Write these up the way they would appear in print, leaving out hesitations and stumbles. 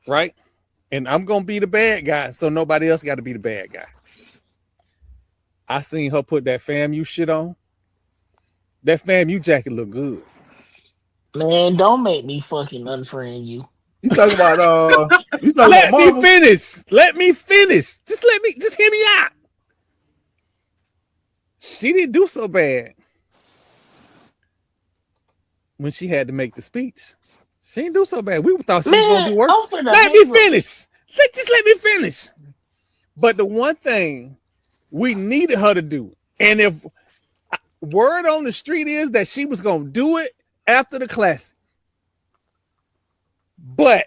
right? And I'm gonna be the bad guy, so nobody else got to be the bad guy. I seen her put that FAMU shit on. That FAMU jacket look good. Man, don't make me fucking unfriend you. You talking about you talking about Let me Marvel? finish. Let me finish. Just hear me out. She didn't do so bad when she had to make the speech. She didn't do so bad. We thought she was gonna Man, do worse. I'm finna Let me hang up. finish. Just let me finish. But the one thing we needed her to do, and if word on the street is that she was gonna do it after the classic, but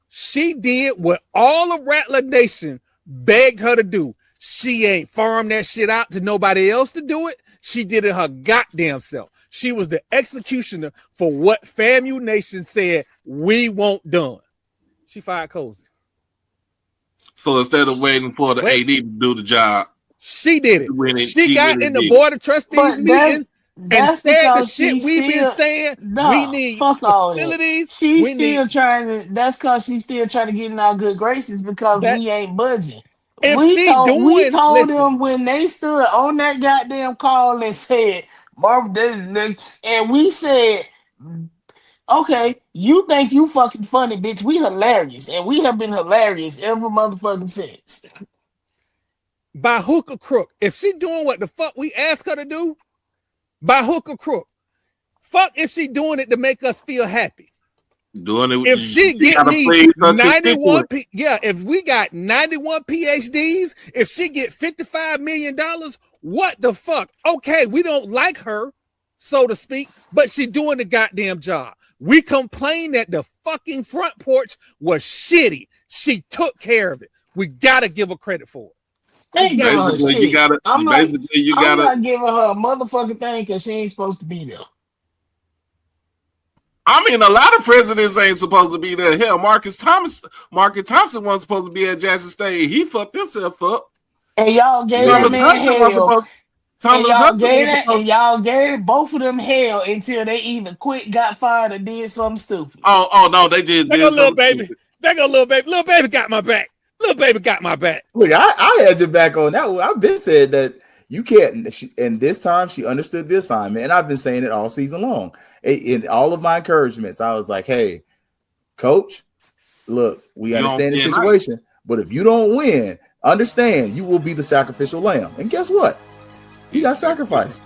she did what all of Rattler Nation begged her to do. She ain't farmed that shit out to nobody else to do it. She did it her goddamn self. She was the executioner for what FAMU Nation said we want done. She fired Cozy. So instead of waiting for the AD to do the job, she did it. She got in the did. board of trustees meeting and That's said the because shit she's we've been still saying. We nah. need Fuck all that. facilities. She's We need still trying to. That's because she's still trying to get in our good graces because that. we ain't budging. If We she told we doing, told listen, them when they stood on that goddamn call and said, Marvin, and we said, okay, you think you fucking funny, bitch. We hilarious. And we have been hilarious every motherfucking since. by hook or crook, if she doing what the fuck we ask her to do, by hook or crook, fuck if she doing it to make us feel happy. Doing it, if she get me 91, if we got 91 PhDs, if she get $55 million, what the fuck? Okay, we don't like her, so to speak, but she doing the goddamn job. We complain that the fucking front porch was shitty. She took care of it. We gotta give her credit for it. Ain't giving her shit. I'm not giving her a motherfucking thing because she ain't supposed to be there. I mean, a lot of presidents ain't supposed to be there. Hell, Marcus Thompson wasn't supposed to be at Jackson State. He fucked himself up. And y'all gave that man hell. And y'all gave both of them hell until they either quit, got fired, or did something stupid. Oh no, they just did little baby. They go little baby. Little baby got my back. Little baby got my back. Look, I had your back on that one. I've been said that you can't. And this time she understood the assignment, and I've been saying it all season long. In all of my encouragements, I was like, "Hey, coach, look, we understand the situation, but if you don't win, understand you will be the sacrificial lamb." And guess what? He got sacrificed.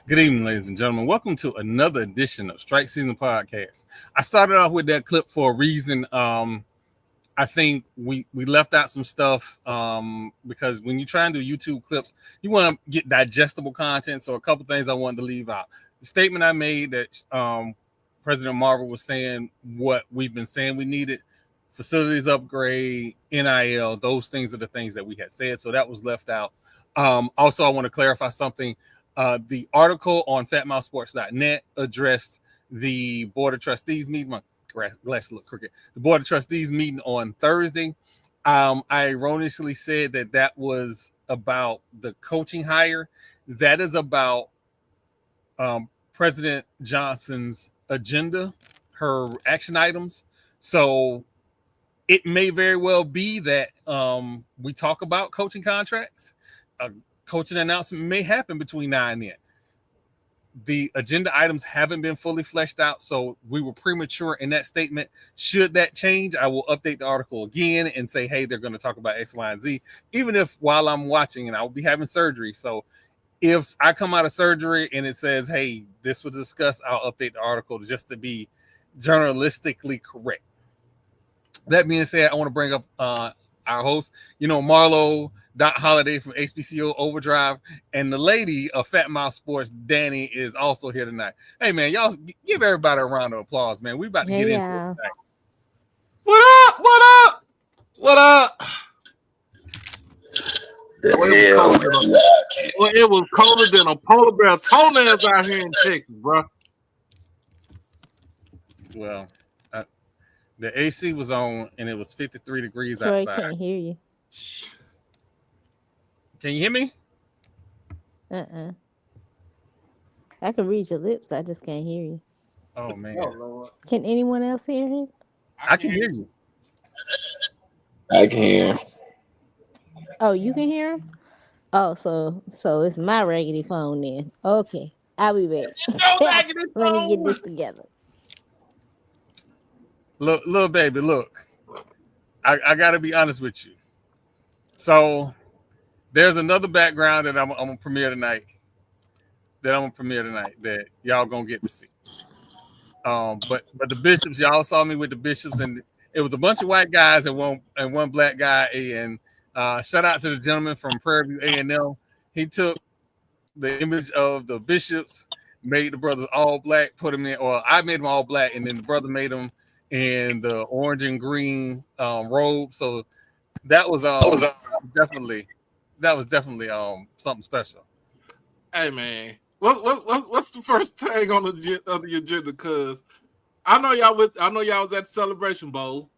Good evening, ladies and gentlemen. Welcome to another edition of Strike Season Podcast. I started off with that clip for a reason. I think we left out some stuff because when you try and do YouTube clips, you want to get digestible content. So a couple things I wanted to leave out. The statement I made that President Marvel was saying what we've been saying we needed, facilities upgrade, NIL, those things are the things that we had said. So that was left out. Also, I want to clarify something. The article on fatmouthsports.net addressed the Board of Trustees meeting. My glasses look crooked. The Board of Trustees meeting on Thursday. I erroneously said that was about the coaching hire. That is about President Johnson's agenda, her action items. So it may very well be that we talk about coaching contracts. Coaching announcement may happen between now and then. The agenda items haven't been fully fleshed out, so we were premature in that statement. Should that change, I will update the article again and say, hey, they're going to talk about X, Y, and Z, even if while I'm watching, and I will be having surgery. So if I come out of surgery and it says, hey, this was discussed, I'll update the article just to be journalistically correct. That being said, I want to bring up our host, Marlo Holiday from HBCU Overdrive, and the lady of Fat Mouth Sports, Danny, is also here tonight. Hey, man, y'all give everybody a round of applause, man. We about to get into it tonight. What up? What up? What up? It was colder than a polar bear toenails out here in Texas, bro. Well, the AC was on, and it was 53 degrees Troy outside. Can't hear you. Can you hear me? I can read your lips. I just can't hear you. Oh man, Oh Lord, Can anyone else hear him? I I can can hear hear you. you. I can hear. Oh, you can hear him? Oh, so it's my raggedy phone then. Okay. I'll be It's your back. raggedy Let me get phone. this together. Look, little baby, look. I got to be honest with you. So there's another background that I'm gonna premiere tonight. That y'all gonna get to see. But the bishops, y'all saw me with the bishops, and it was a bunch of white guys and one black guy. And shout out to the gentleman from Prairie View A&M. He took the image of the bishops, made the brothers all black, put them in, or I made them all black, and then the brother made them in the orange and green robe. So that was definitely something special. Hey man, what's the first tag on the agenda? Cause I know y'all was at the Celebration Bowl.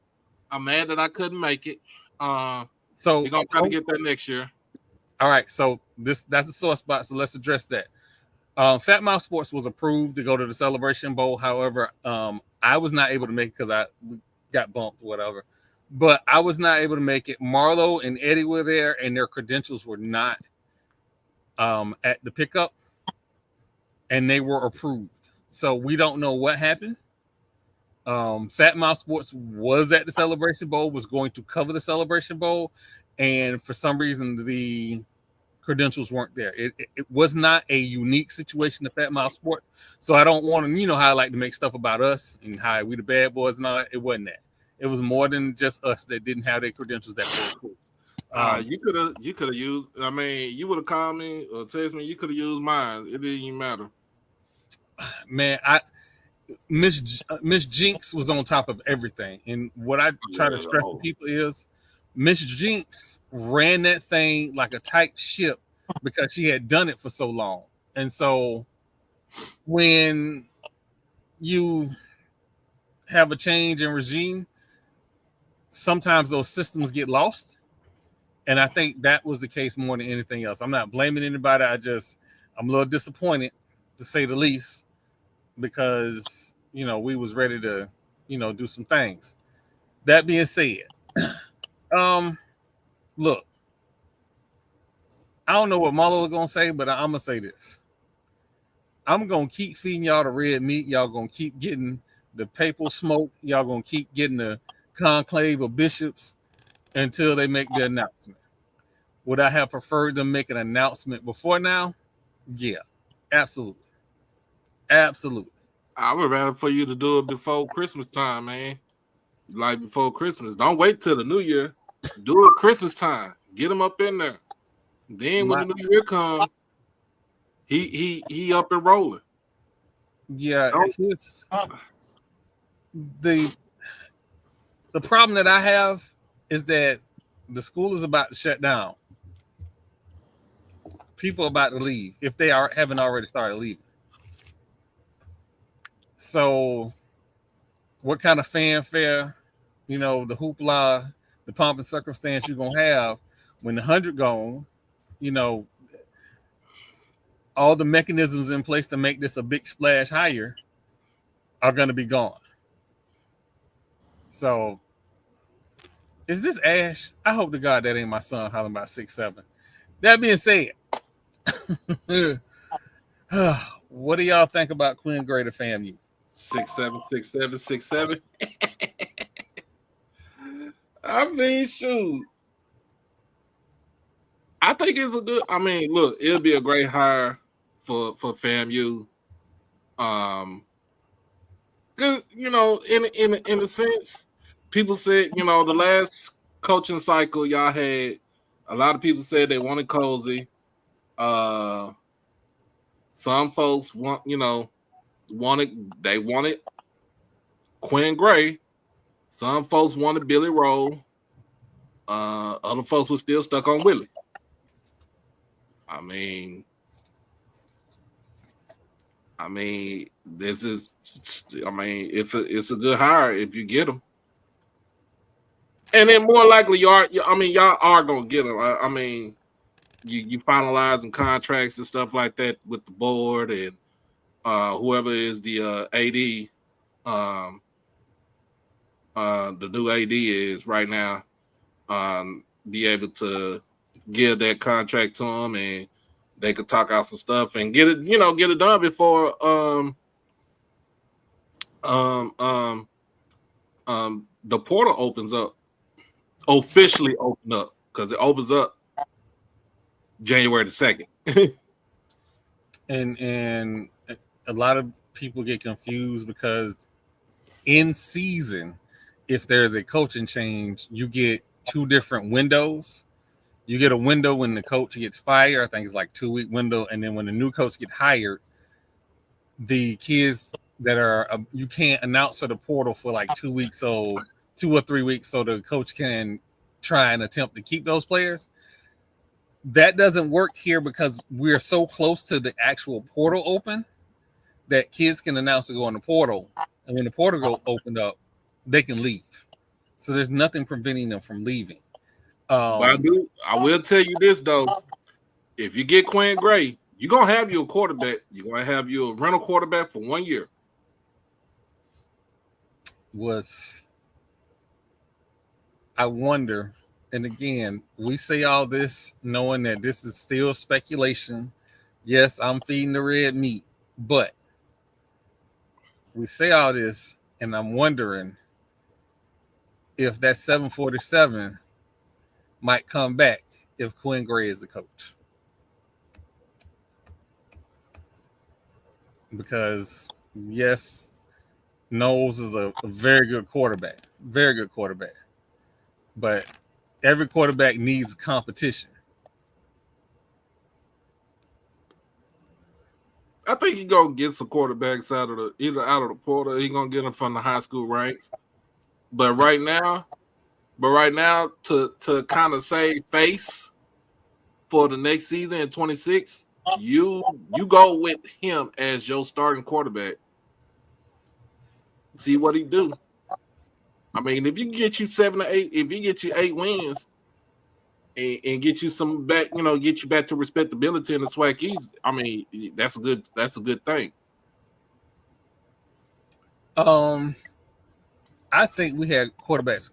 I'm mad that I couldn't make it. We're So, gonna try to get that next year. all right, so that's a sore spot. So let's address that. Fat Mouth Sports was approved to go to the Celebration Bowl. However, I was not able to make it because I got bumped, whatever. But I was not able to make it. Marlo and Eddie were there, and their credentials were not at the pickup, and they were approved. So we don't know what happened. Fat Mouth Sports was at the Celebration Bowl, was going to cover the Celebration Bowl, and for some reason the credentials weren't there. It was not a unique situation to Fat Mouth Sports, so I don't want to, how I like to make stuff about us and how we the bad boys and all that. It wasn't that. It was more than just us that didn't have their credentials that were approved. You could have used. I mean, you would have called me or text me. You could have used mine. It didn't even matter. Man, Miss Jinx was on top of everything, and what I try to stress to people is Miss Jinx ran that thing like a tight ship because she had done it for so long. And so when you have a change in regime, sometimes those systems get lost. And I think that was the case more than anything else. I'm not blaming anybody. I'm a little disappointed, to say the least, because we was ready to do some things. That being said, look, I don't know what Marlo was gonna say, but I'm gonna say this. I'm gonna keep feeding y'all the red meat. Y'all gonna keep getting the papal smoke. Y'all gonna keep getting the conclave of bishops until they make the announcement. Would I have preferred them make an announcement before now? Yeah, absolutely. Absolutely. I would rather for you to do it before Christmas time, man. Like before Christmas. Don't wait till the New Year. Do it Christmas time. Get them up in there. Then when My, the New Year comes, he up and rolling. yeah, Don't- it's the problem that I have is that the school is about to shut down. People are about to leave if they haven't already started leaving. So, what kind of fanfare, the hoopla, the pomp and circumstance you're gonna have when the 100 gone? You know, all the mechanisms in place to make this a big splash higher are gonna be gone. So, is this Ash? I hope to God that ain't my son hollering about 6'7". That being said, what do y'all think about Quinn Gray to FAMU? 6'7", 6'7", 6'7". I mean, shoot. I think it's a good. I mean, look, it'll be a great hire for FAMU. Because in a sense, people said the last coaching cycle y'all had, a lot of people said they wanted Cozy. Some folks wanted Quinn Gray. Some folks wanted Billy Rowe. Other folks were still stuck on Willie. I mean, this is. I mean, if it's a good hire if you get them, and then more likely y'all are gonna get them. I mean, you finalizing contracts and stuff like that with the board and whoever is the AD, the new AD is right now, be able to give that contract to them and they could talk out some stuff and get it done before the portal opens up, officially open up, because it opens up January the 2nd. And a lot of people get confused because in season, if there's a coaching change, you get two different windows. You get a window when the coach gets fired. I think it's like 2-week window, and then when the new coach get hired, the kids that are you can't announce to the portal for like 2 weeks, so 2 or 3 weeks, so the coach can try and attempt to keep those players. That doesn't work here because we're so close to the actual portal open that kids can announce to go in the portal, and when the portal go opened up, they can leave. So there's nothing preventing them from leaving. But I will tell you this though: if you get Quinn Gray, you're gonna have your quarterback. You're gonna have your rental quarterback for 1 year. I wonder, and again, we say all this knowing that this is still speculation. Yes, I'm feeding the red meat, but we say all this, and I'm wondering if that 747 might come back if Quinn Gray is the coach. Because, yes, Knowles is a very good quarterback. Very good quarterback. But every quarterback needs competition. I think he's gonna get some quarterbacks either out of the portal. He's gonna get them from the high school ranks. But right now, to kind of save face for the next season in 26, you go with him as your starting quarterback. See what he do. I mean, if you can get you 7 or 8, if you get you 8 wins and get you some back, get you back to respectability in the SWAC East, I mean, that's a good thing. I think we had quarterbacks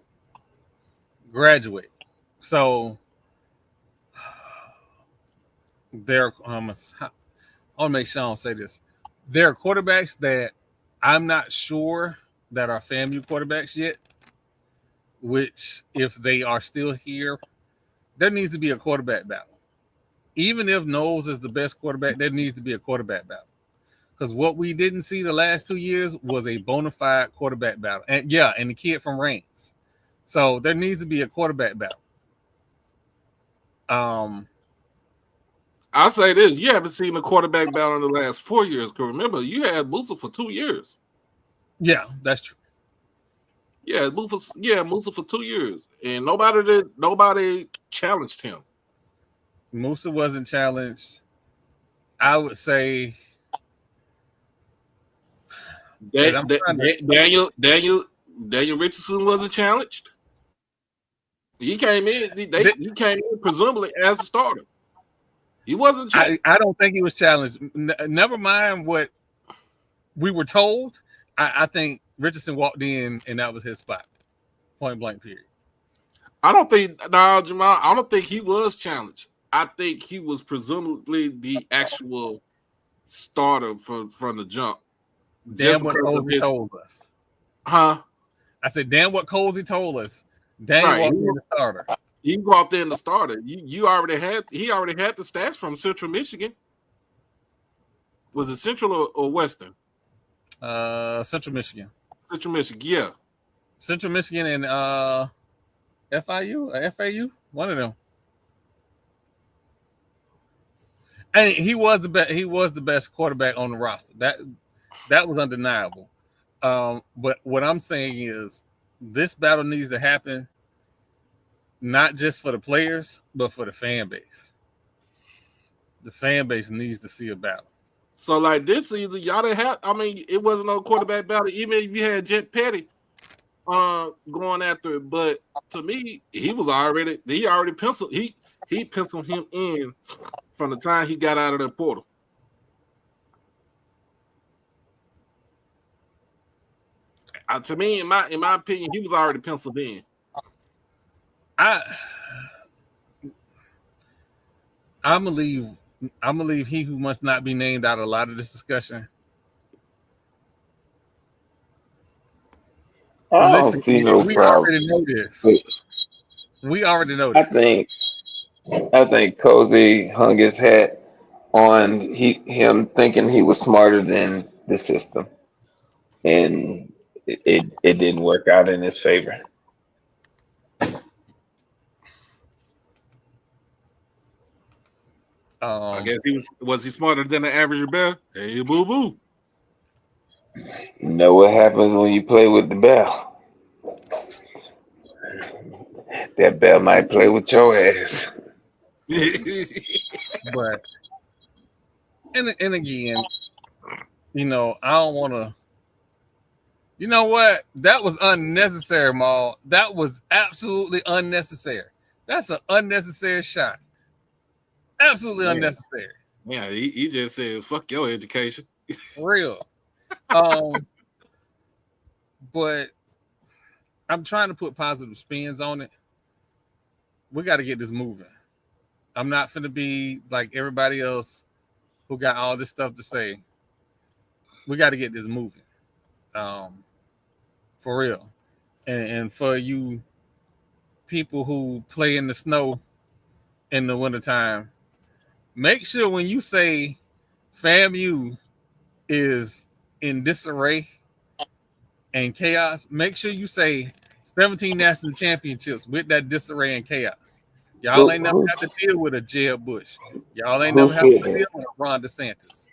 graduate. So there, I want to make sure I don't say this. There are quarterbacks that I'm not sure that are FAMU quarterbacks yet, which if they are still here, there needs to be a quarterback battle. Even if Knowles is the best quarterback, there needs to be a quarterback battle. Because what we didn't see the last 2 years was a bona fide quarterback battle. And the kid from Reigns. So there needs to be a quarterback battle. I'll say this: you haven't seen a quarterback battle in the last 4 years. Because remember, you had Musa for 2 years. Yeah, that's true. Yeah, Musa for 2 years, and nobody challenged him. Musa wasn't challenged. I would say Daniel Richardson wasn't challenged. He came in. He came in presumably as a starter. He wasn't challenged. I don't think he was challenged. Never mind what we were told. I think Richardson walked in and that was his spot. Point blank, period. Jamal, I don't think he was challenged. I think he was presumably the actual starter from the jump. Damn what Colsey told us. Huh? I said, damn what Colsey told us. Daniel walked in the starter. He walked in the starter. He already had the stats from Central Michigan. Was it Central or Western? Central Michigan. Central Michigan, yeah. Central Michigan and FAU, one of them. And he was the best quarterback on the roster. That was undeniable. But what I'm saying is this battle needs to happen not just for the players, but for the fan base. The fan base needs to see a battle. So, like this season, y'all didn't have. I mean, it wasn't no quarterback battle. Even if you had Jet Petty going after it, but to me, he already penciled. he penciled him in from the time he got out of the portal. To me, in my opinion, he was already penciled in. I I'm gonna leave he who must not be named out of a lot of this discussion. I Listen, don't see no we problem. already know this. But We already know I this. think I think Cozy hung his hat on him thinking he was smarter than the system, and it didn't work out in his favor. I Um, guess was he smarter than the average bear? Hey, boo boo. You know what happens when you play with the bell? That bell might play with your ass. but and again, I don't want to. You know what? That was unnecessary, Maul. That was absolutely unnecessary. That's an unnecessary shot. Absolutely Man, unnecessary. yeah, he just said, "Fuck your education." For real. Um, but I'm trying to put positive spins on it. We got to get this moving. I'm not finna be like everybody else who got all this stuff to say. We got to get this moving. For real. And for you people who play in the snow in the wintertime, make sure when you say FAMU is in disarray and chaos, make sure you say 17 national championships with that disarray and chaos. Y'all Who ain't never who have to deal with a Jeb Bush. Y'all ain't who never have said to that? deal with a Ron DeSantis.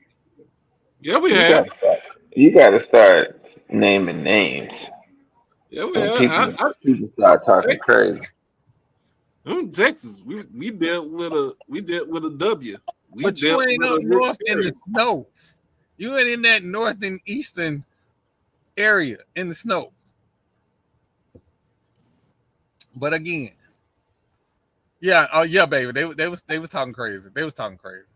Yeah, we You have. gotta start. You gotta start naming names, Yeah, we and have. people start talking Texas, crazy. Texas. We dealt with a W. We But you dealt ain't with up a Rick north in the Perry. snow. You ain't in that north and eastern area in the snow. But again, yeah, oh yeah, baby. They was talking crazy. They was talking crazy.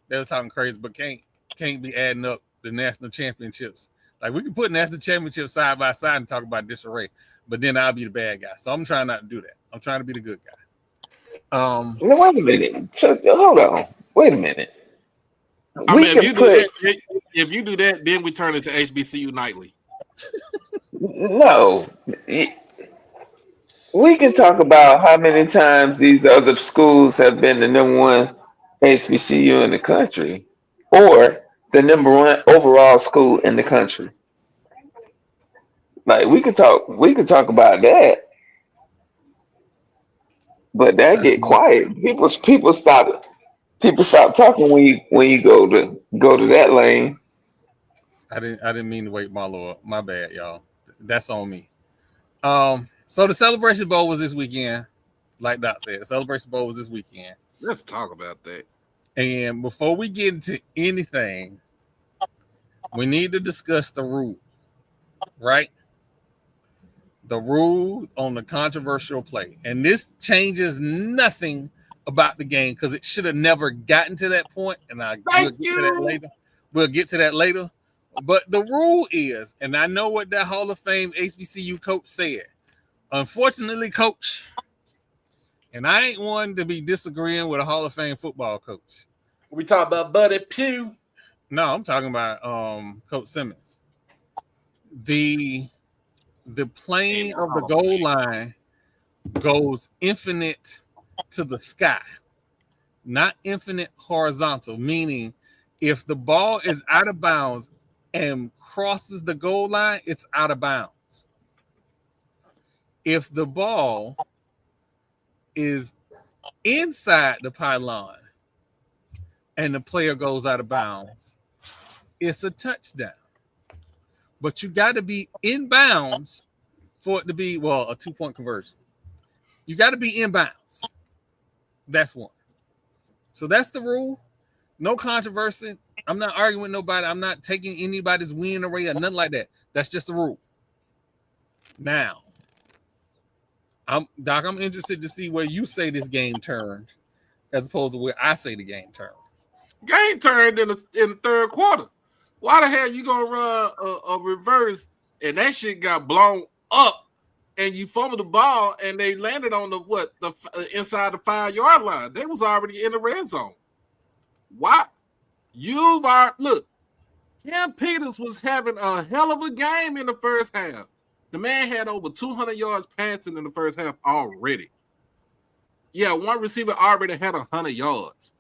They was talking crazy, but can't be adding up the national championships. Like we can put national championships side by side and talk about disarray, but then I'll be the bad guy. So I'm trying not to do that. I'm trying to be the good guy. Now wait a minute. Hold on. Wait a minute. I We mean, can put if you do that, then we turn into HBCU nightly. no. We can talk about how many times these other schools have been the number one HBCU in the country, or the number one overall school in the country. Like we could talk about that, but that I get didn't, quiet. People stop talking when you go to that lane. I didn't mean to wake Marlo up. My bad, y'all. That's on me. So the Celebration Bowl was this weekend. Like Doc said, the Celebration Bowl was this weekend. Let's talk about that. And before we get into anything, we need to discuss the rule, right? The rule on the controversial play. And this changes nothing about the game because it should have never gotten to that point. And we'll Thank get to that you. later. We'll get to that later. But the rule is, and I know what that Hall of Fame HBCU coach said. Unfortunately, coach, and I ain't one to be disagreeing with a Hall of Fame football coach. We talk about Buddy Pugh. No, I'm talking about Coach Simmons. The Ain't plane no of the Hall of goal Fame. line goes infinite to the sky, not infinite horizontal, meaning if the ball is out of bounds and crosses the goal line, it's out of bounds. If the ball is inside the pylon and the player goes out of bounds, it's a touchdown. But you got to be in bounds for it to be, well, a 2-point conversion. You got to be in bounds. That's one. So that's the rule. No controversy. I'm not arguing with nobody. I'm not taking anybody's win away or nothing like that. That's just the rule. Now, I'm interested to see where you say this game turned as opposed to where I say the game turned. Game turned in the third quarter. Why the hell you gonna run a reverse and that shit got blown up and you fumbled the ball and they landed on the inside the 5-yard line? They was already in the red zone. Why? Look. Cam Peters was having a hell of a game in the first half. The man had over 200 yards passing in the first half already. Yeah, one receiver already had 100 yards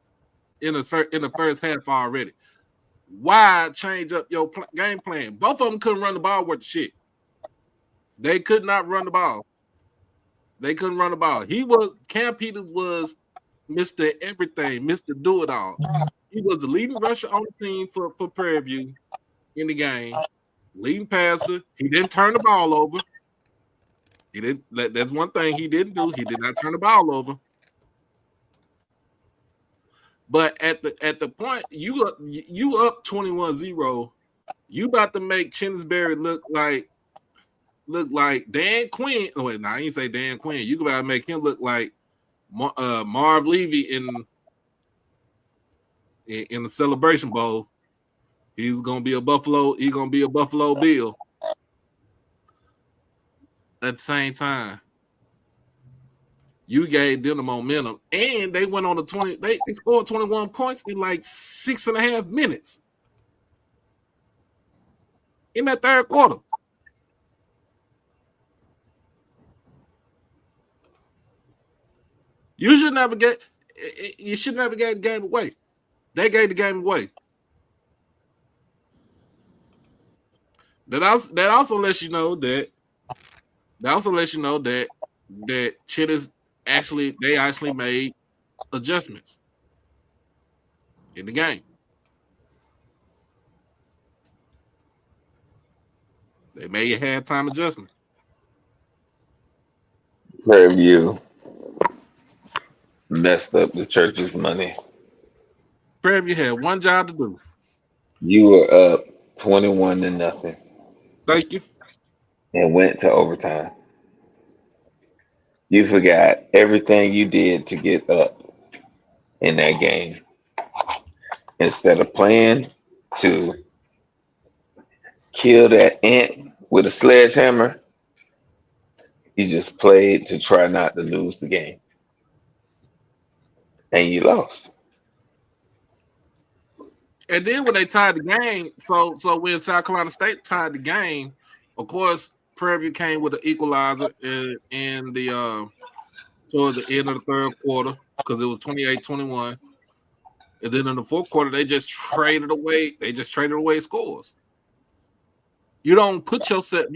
in the first half already. Why change up your game plan? Both of them couldn't run the ball worth shit. They could not run the ball. They couldn't run the ball. Cam Peters was Mr. Everything, Mr. Do It All. He was the leading rusher on the team for Prairie View in the game. Leading passer. He didn't turn the ball over. He didn't. That's one thing he didn't do. He did not turn the ball over. But at the point you up 21-0, you about to make Chinsbury look like Dan Quinn. Oh wait, no, I ain't say Dan Quinn. You about to make him look like Marv Levy in the Celebration Bowl. He's gonna be a Buffalo. He's gonna be a Buffalo Bill. At the same time, you gave them the momentum, and they went on the 20. They scored 21 points in like 6.5 minutes in that third quarter. You should never get. You should never gave the game away. They gave the game away. That also lets you know that. That also lets you know that Chitters actually made adjustments in the game. They made a halftime adjustment. Prairie View messed up the church's money. Prairie View had one job to do. You were up 21-0 Thank you. and went to overtime. You forgot everything you did to get up in that game. Instead of playing to kill that ant with a sledgehammer, you just played to try not to lose the game. And you lost. And then when they tied the game, so when South Carolina State tied the game, of course, Prairie View came with an equalizer in the toward the end of the third quarter because it was 28-21. And then in the fourth quarter, they just traded away. They just traded away scores. You don't put yourself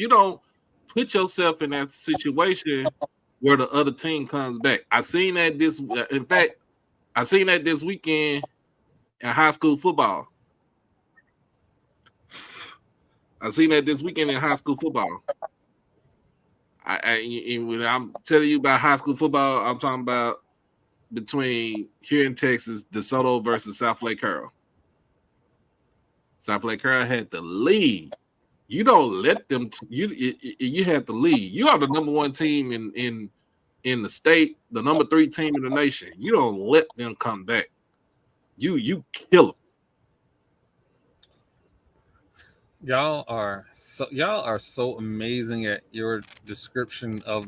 in that situation where the other team comes back. I seen that this weekend in high school football. I seen that this weekend in high school football. When I'm telling you about high school football, I'm talking about between here in Texas, DeSoto versus South Lake Carroll. South Lake Carroll had the lead. You don't let them. You have to lead. You are the number one team in the state, the number 3 team in the nation. You don't let them come back. You kill them. Y'all are so amazing at your description of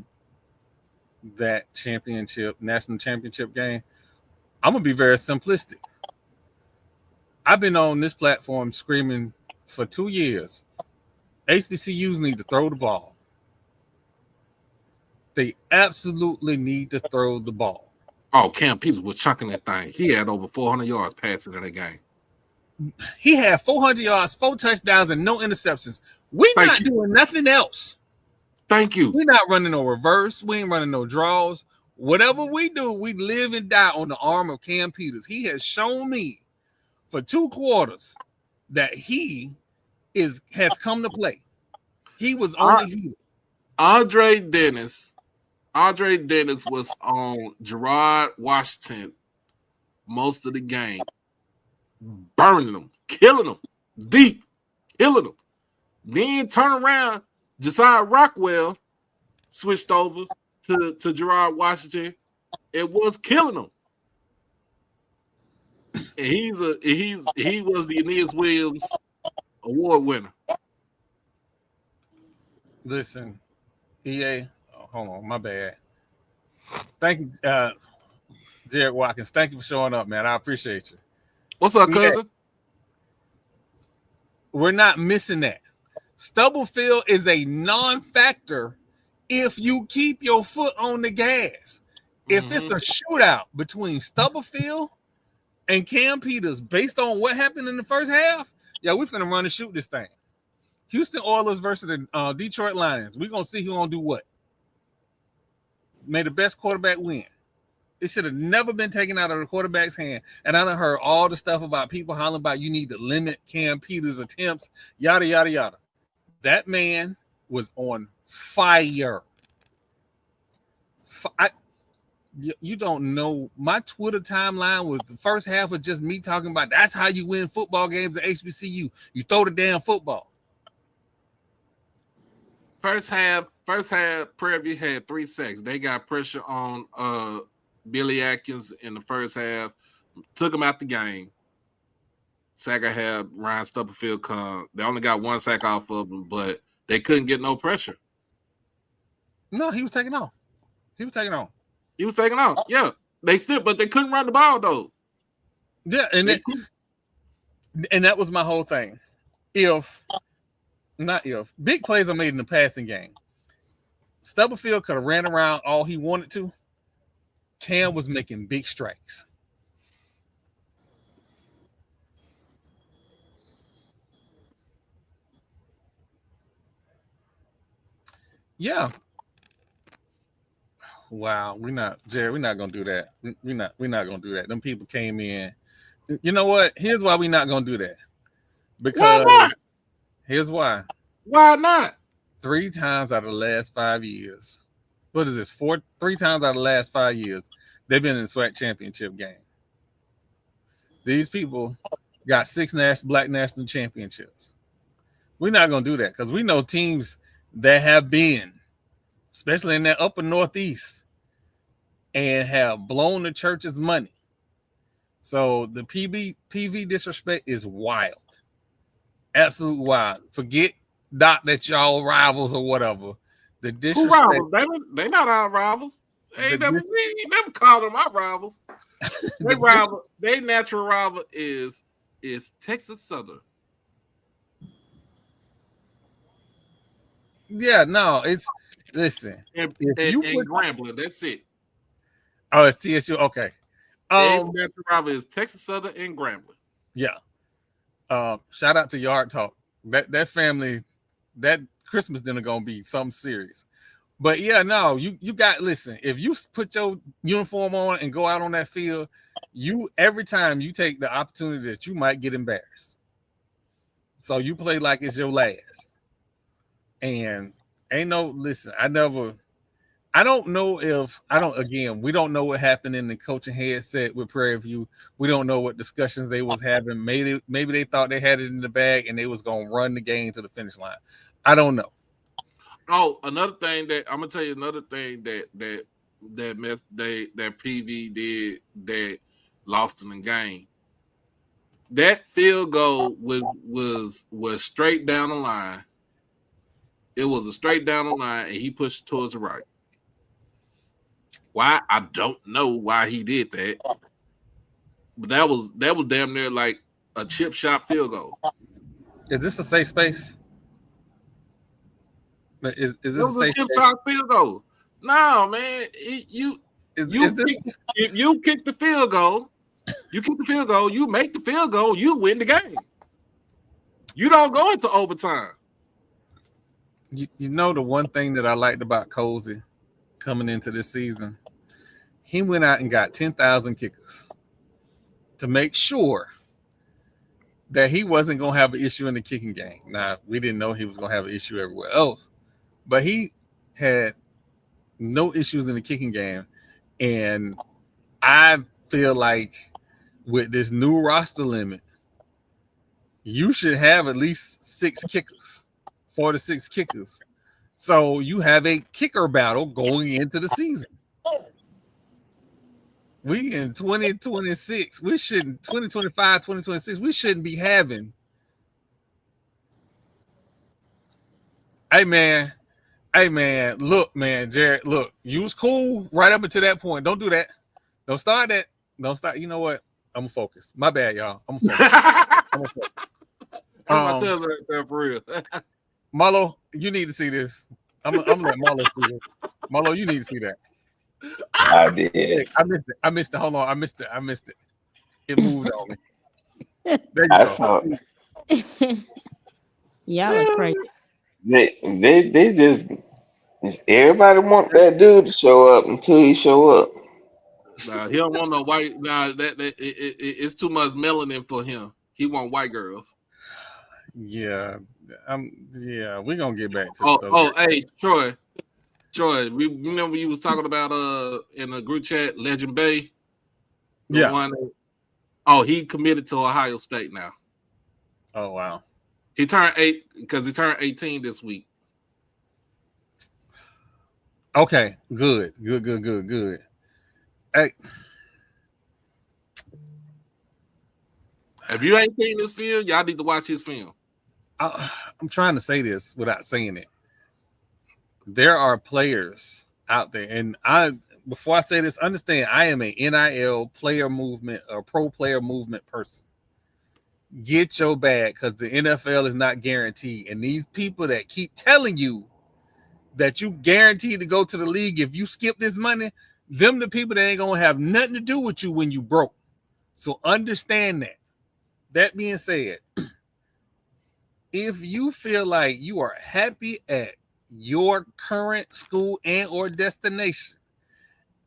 that national championship game. I'm gonna be very simplistic. I've been on this platform screaming for 2 years. HBCUs need to throw the ball. They absolutely need to throw the ball. Oh, Cam Peters was chucking that thing. He had over 400 yards passing in that game. He had 400 yards, 4 touchdowns, and no interceptions. We're not doing nothing else. Thank you. We're not running no reverse. We ain't running no draws. Whatever we do, we live and die on the arm of Cam Peters. He has shown me for 2 quarters that he has come to play. He was on the heel. Andre Dennis was on Gerard Washington most of the game, burning them, killing them, deep, killing them. Then turn around, Josiah Rockwell switched over to Gerard Washington. It was killing them. And he was the Aeneas Williams Award winner. Listen, EA. Oh, hold on, my bad. Thank you, Jared Watkins. Thank you for showing up, man. I appreciate you. What's up, EA, cousin? we're not missing that. Stubblefield is a non-factor if you keep your foot on the gas. If it's a shootout between Stubblefield and Cam Peters, based on what happened in the first half, yeah, we're finna run and shoot this thing. Houston Oilers versus the Detroit Lions. We're gonna see who gonna do what. May the best quarterback win. It should have never been taken out of the quarterback's hand. And I done heard all the stuff about people hollering about you need to limit Cam Peters' attempts, yada, yada, yada. That man was on fire. You don't know. My Twitter timeline was the first half was just me talking about that's how you win football games at HBCU. You throw the damn football. First half, Prairie View had 3 sacks. They got pressure on Billy Atkins in the first half, took him out the game. Second half, Ryan Stubblefield come. They only got 1 sack off of him, but they couldn't get no pressure. No, he was taking off. He was taking off. Yeah. But they couldn't run the ball though. Yeah, and that was my whole thing. Big plays are made in the passing game. Stubblefield could have ran around all he wanted to. Cam was making big strikes. Yeah. Wow, we're not gonna do that. We're not gonna do that. Them people came in. You know what? Here's why we're not gonna do that. Because why not? Here's why. Why not? 3 times out of the last 5 years. What is this? 3 times out of the last 5 years, they've been in the SWAC championship game. These people got 6 black national championships. We're not gonna do that because we know teams that have been, especially in that upper Northeast, and have blown the church's money. So the PV disrespect is wild. Absolute wild. Forget that y'all rivals or whatever. The disrespect. Who rivals? They not our rivals. We never called them our rivals. Their natural rival is Texas Southern. Yeah, no, listen. And Grambling, that's it. Oh, it's TSU. Okay. Natural rival is Texas Southern and Grambling. Yeah. Shout out to Yard Talk. That family, that Christmas dinner gonna be something serious. But yeah, no, you got listen. If you put your uniform on and go out on that field, every time you take the opportunity that you might get embarrassed. So you play like it's your last. And we don't know what happened in the coaching headset with Prairie View. We don't know what discussions they was having. Maybe they thought they had it in the bag and they was gonna run the game to the finish line. I don't know. Oh, another thing that I'm gonna tell you, that PV did that lost in the game. That field goal was straight down the line. It was a straight down the line, and he pushed it towards the right. Why? I don't know why he did that. But that was damn near like a chip shot field goal. Is this a safe space? Is this a chip shot field goal? No, man. If you kick the field goal, you make the field goal, you win the game. You don't go into overtime. You know the one thing that I liked about Cozy coming into this season, he went out and got 10,000 kickers to make sure that he wasn't going to have an issue in the kicking game. Now, we didn't know he was going to have an issue everywhere else, but he had no issues in the kicking game. And I feel like with this new roster limit, you should have at least 4 to 6 kickers. So you have a kicker battle going into the season. We in 2026. We shouldn't 2025, 2026. We shouldn't be having. Hey man, look, man, Jared, look, you was cool right up until that point. Don't do that. Don't start that. Don't start. You know what? I'm gonna focus. My bad, y'all. I'm gonna focus. I'm gonna focus. That's my cousin right there for real. Marlo, you need to see this. I'm gonna let Marlo see this. Marlo, you need to see that. I did. I missed it. Hold on. I missed it. It moved on me. There you I go. saw Y'all are crazy. they just everybody want that dude to show up until he show up. Nah, he don't want no white. Nah, it's too much melanin for him. He want white girls. Yeah. We're gonna get back to the Oh, subject. hey, Troy. We remember you was talking about in the group chat, Legend Bay. The Yeah. one. Oh, he committed to Ohio State now. Oh wow. He turned 18 this week. Okay, good. Hey, If you ain't seen this film, y'all need to watch his film. I'm trying to say this without saying it. There are players out there, and before I say this, understand I am a NIL player movement or pro player movement person. Get your bag because the NFL is not guaranteed, and these people that keep telling you that you guaranteed to go to the league if you skip this money, them the people that ain't gonna have nothing to do with you when you broke. So understand that. That being said, if you feel like you are happy at your current school and or destination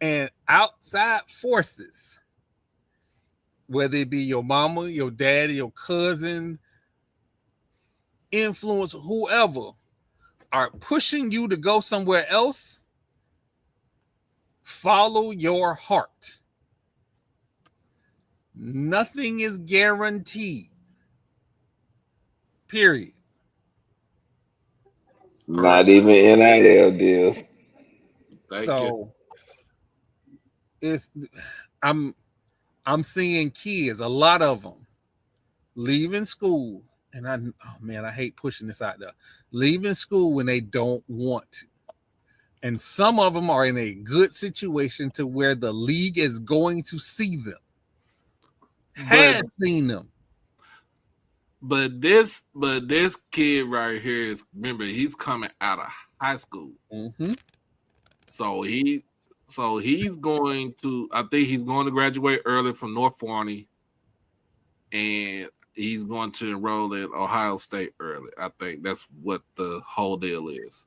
and outside forces, whether it be your mama, your daddy, your cousin, influence, whoever, are pushing you to go somewhere else, follow your heart. Nothing is guaranteed. Period. Not even NIL deals. Thank you. So it's I'm seeing kids, a lot of them, leaving school, and I hate pushing this out there, leaving school when they don't want to. And some of them are in a good situation to where the league is going to see them, has seen them. But this kid right here is, remember, he's coming out of high school. Mm-hmm. So he's going to, I think he's going to graduate early from North Forney, and he's going to enroll at Ohio State early. I think that's what the whole deal is.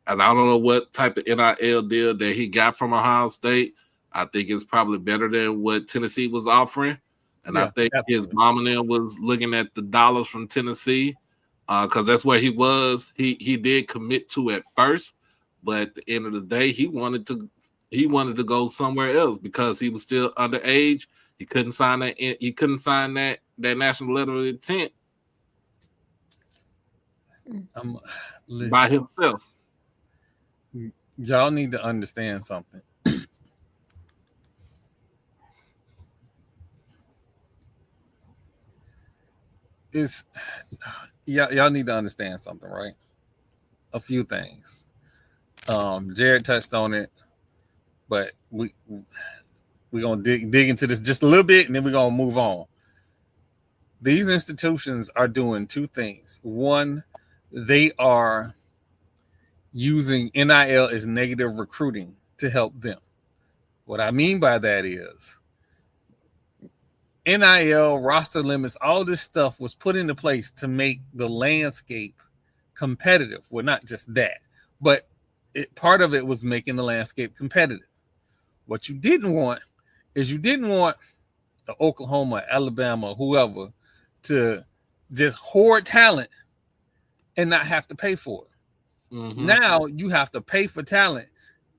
And I don't know what type of NIL deal that he got from Ohio State. I think it's probably better than what Tennessee was offering. And I think his mom and them was looking at the dollars from Tennessee because that's where he was. He did commit to at first, but at the end of the day, he wanted to go somewhere else because he was still underage. He couldn't sign that. He couldn't sign that national letter of intent by himself. Y'all need to understand something. Y'all need to understand something, right? A few things. Jared touched on it, but we're gonna dig into this just a little bit, and then we're gonna move on. These institutions are doing two things. One, they are using NIL as negative recruiting to help them. What I mean by that is NIL, roster limits, all this stuff was put into place to make the landscape competitive. Well, not just that, but part of it was making the landscape competitive. What you didn't want is the Oklahoma, Alabama, whoever to just hoard talent and not have to pay for it. Mm-hmm. Now you have to pay for talent,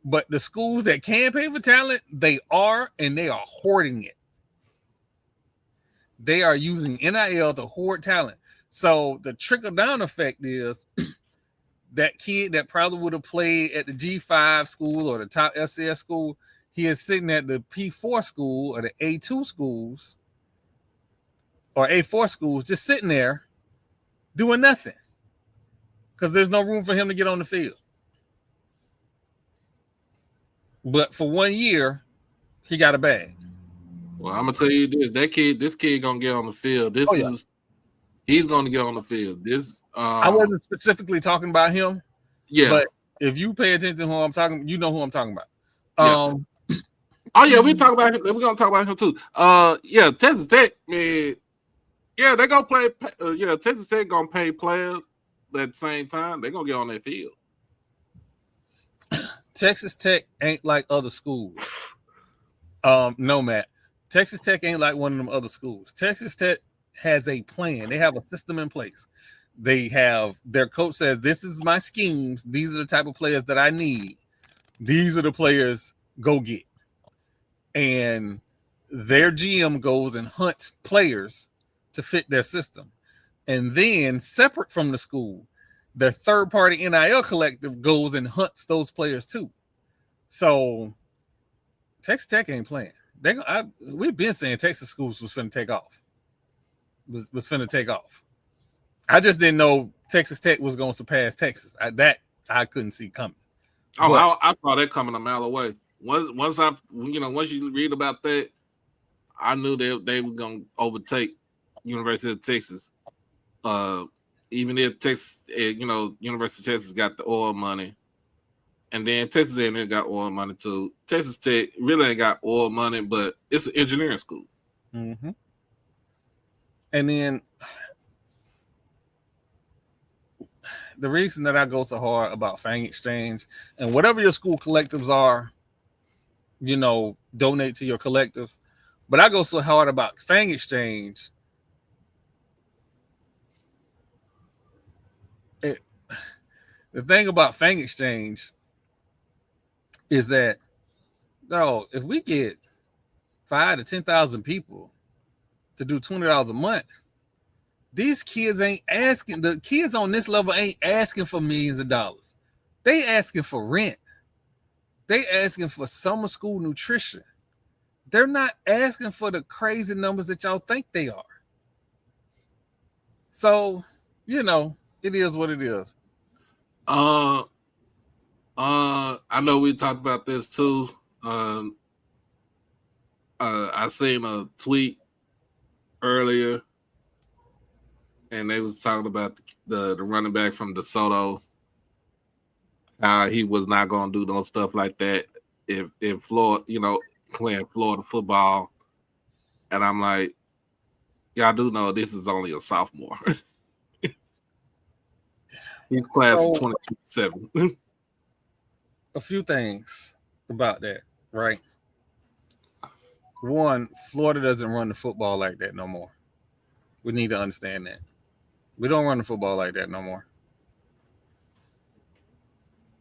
but the schools that can pay for talent, they are hoarding it. They are using NIL to hoard talent. So the trickle-down effect is that kid that probably would have played at the G5 school or the top FCS school, he is sitting at the P4 school or the A2 schools or A4 schools, just sitting there doing nothing because there's no room for him to get on the field. But for 1 year, he got a bag. Well, I'm gonna tell you this: this kid gonna get on the field. He's gonna get on the field. I wasn't specifically talking about him. Yeah. But if you pay attention to who I'm talking, you know who I'm talking about. Yeah. Oh yeah, we talk about him. We're gonna talk about him too. Yeah, Texas Tech, man. Yeah, they gonna play. Texas Tech gonna pay players, but at the same time, they're gonna get on that field. Texas Tech ain't like other schools. No, Matt. Texas Tech ain't like one of them other schools. Texas Tech has a plan. They have a system in place. They have their coach says, "This is my schemes. These are the type of players that I need. These are the players go get." And their GM goes and hunts players to fit their system. And then, separate from the school, the third-party NIL collective goes and hunts those players too. So, Texas Tech ain't playing. We've been saying Texas schools was finna take off. Was finna take off. I just didn't know Texas Tech was going to surpass Texas. I couldn't see coming. Oh, but I saw that coming a mile away. Once you read about that, I knew they were going to overtake University of Texas. Even if Texas, University of Texas got the oil money, and then Texas A&M got oil money too. Texas Tech really ain't got oil money, but it's an engineering school. Mm-hmm. And then the reason that I go so hard about Fang Exchange and whatever your school collectives are, donate to your collectives. But I go so hard about Fang Exchange. The thing about Fang Exchange is that, if we get 5,000 to 10,000 people to do $20 a month, these kids ain't asking. The kids on this level ain't asking for millions of dollars. They asking for rent. They asking for summer school nutrition. They're not asking for the crazy numbers that y'all think they are. So, it is what it is. I know we talked about this too. I seen a tweet earlier, and they was talking about the running back from DeSoto. How he was not going to do no stuff like that if Florida, playing Florida football. And I'm like, y'all do know this is only a sophomore. He's class of 2027. A few things about that, right? One, Florida doesn't run the football like that no more. We need to understand that. We don't run the football like that no more.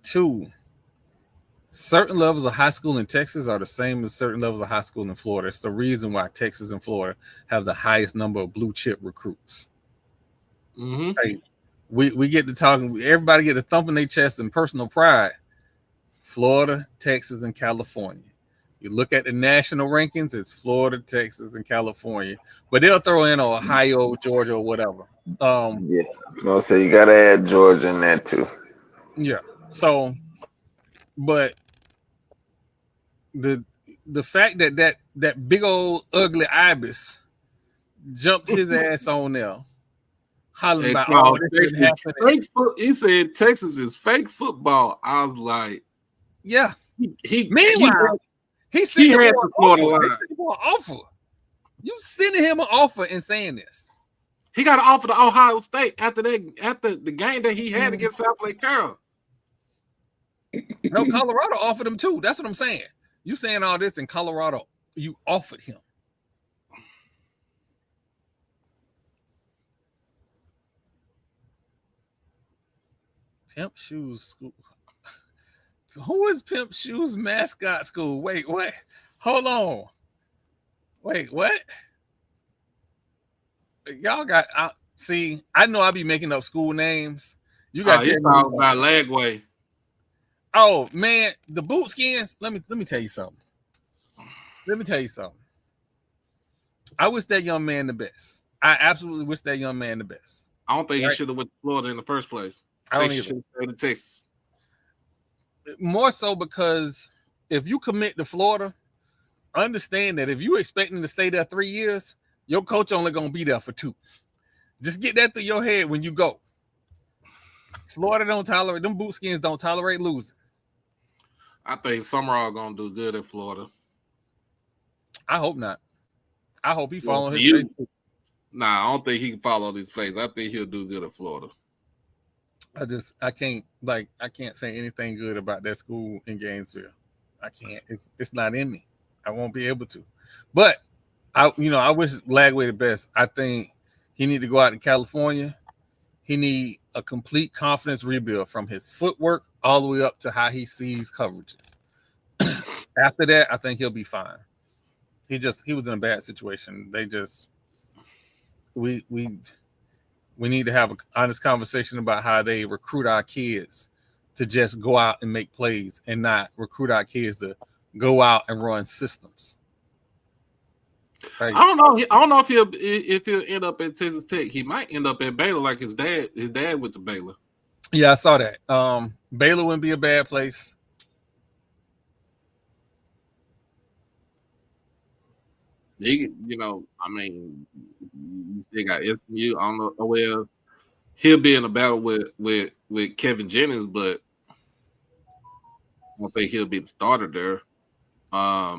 Two, certain levels of high school in Texas are the same as certain levels of high school in Florida. It's the reason why Texas and Florida have the highest number of blue chip recruits. Mm-hmm. Like, we get to talking, everybody get to thumping their chest and personal pride. Florida, Texas, and California. You look at the national rankings, it's Florida, Texas, and California. But they'll throw in Ohio, Georgia, or whatever. Yeah. So you gotta add Georgia in that too. Yeah. So, but the fact that big old ugly ibis jumped his ass on there, hollering about this isn't happening. He said Texas is fake football. I was like, yeah. Meanwhile, he sent him an offer. You sending him an offer and saying this? He got an offer to Ohio State after the game that he had against South Lake Carroll. No, Colorado offered him too. That's what I'm saying. You saying all this in Colorado? You offered him. Pimp Shoes School. Who is Pimp Shoes mascot school? Wait, what? Hold on. Wait, what? Y'all got see, I know I be making up school names. You got to talk about Lagway. Oh man, the boot skins. Let me tell you something. Let me tell you something. I wish that young man the best. I absolutely wish that young man the best. I don't think he Right? should have went to Florida in the first place. I I don't think he either. should have stayed in Texas. More so because if you commit to Florida, understand that if you expecting to stay there 3 years, your coach only gonna be there for 2. Just get that through your head when you go. Florida don't tolerate them boot skins. Don't tolerate losing. I think Summerall gonna do good in Florida. I hope not. I hope he Well, following for his face. you, nah, I don't think he can follow these plays. I think he'll do good in Florida. I can't say anything good about that school in Gainesville. I can't. It's not in me. I won't be able to. But I wish Lagway the best. I think he need to go out in California. He need a complete confidence rebuild from his footwork all the way up to how he sees coverages. After that, I think he'll be fine. He was in a bad situation. We need to have an honest conversation about how they recruit our kids to just go out and make plays and not recruit our kids to go out and run systems. Like, I don't know. I don't know if he'll end up at Texas Tech. He might end up at Baylor like his dad. His dad went to Baylor. yeah, I saw that. Baylor wouldn't be a bad place. I mean, they got SMU. I don't know. Well, he'll be in a battle with Kevin Jennings, but I don't think he'll be the starter there. I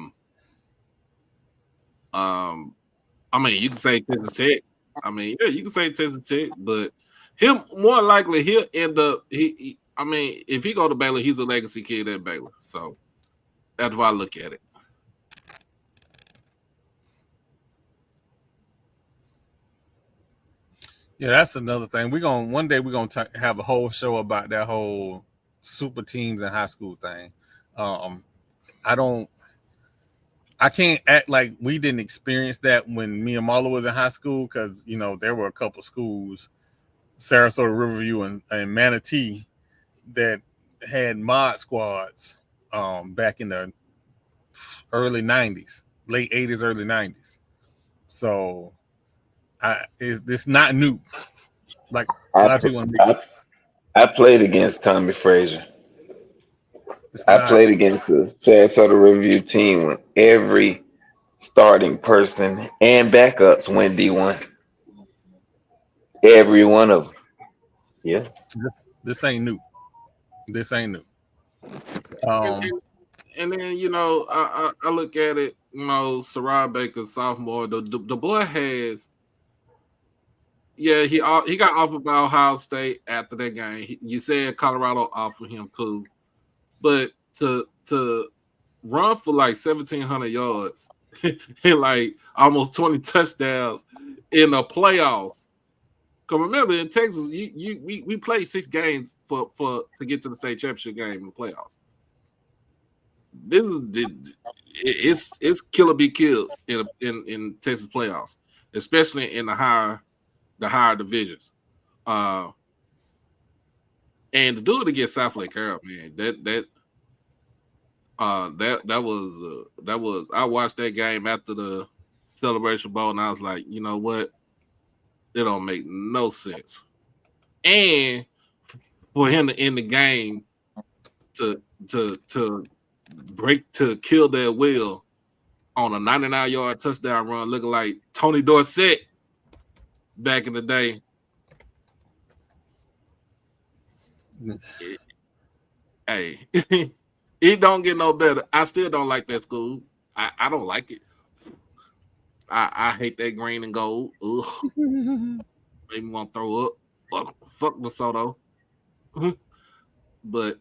mean, you can say Texas Tech. I mean, yeah, you can say Texas Tech, but him more likely he'll end up. I mean, if he go to Baylor, he's a legacy kid at Baylor. So that's why I look at it. Yeah, that's another thing. One day we're gonna have a whole show about that whole super teams in high school thing. Um, I don't. I can't act like we didn't experience that when me and Marla was in high school because there were a couple schools, Sarasota, Riverview, and Manatee, that had mod squads back in the early '90s, late '80s, early '90s. So it's not new. Like a I lot of pl- people, I, I played against Tommy Frazier. it's I not. played against the Sarasota Review team when every starting person and backups went D1. Every one of them. Yeah. This ain't new. This ain't new. And, Um, and, and then I look at it. Sarai Baker, sophomore. The boy has. Yeah, he got offered by Ohio State after that game. You said Colorado offered him too, but to run for like 1,700 yards and like almost 20 touchdowns in the playoffs. Cause remember in Texas, we played 6 games for to get to the state championship game in the playoffs. This is it's kill or be killed in Texas playoffs, especially in the higher divisions. Uh, and to do it against South Lake Carroll, man, that was I watched that game after the Celebration Bowl, and I was like, you know what, it don't make no sense. And for him to end the game to kill their will on a 99-yard touchdown run, looking like Tony Dorsett back in the day. Hey, it don't get no better. I still don't like that school. I don't like it. I hate that green and gold. Ugh. Made me want to throw up. Fuck DeSoto. But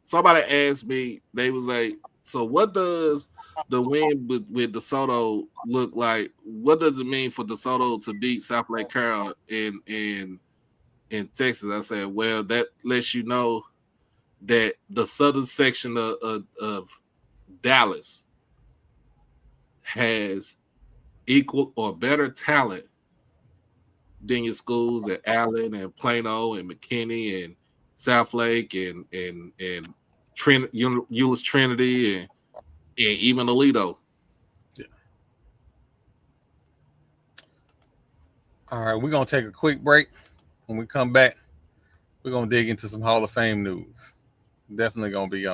somebody asked me, they was like, so what does the win with DeSoto look like? What does it mean for DeSoto to beat South Lake Carroll in Texas? I said, well, that lets you know that the southern section of Dallas has equal or better talent than your schools at Allen and Plano and McKinney and South Lake and Euless Trinity Yeah, even Alito. Yeah. All right, we're gonna take a quick break. When we come back, we're gonna dig into some Hall of Fame news. Definitely gonna be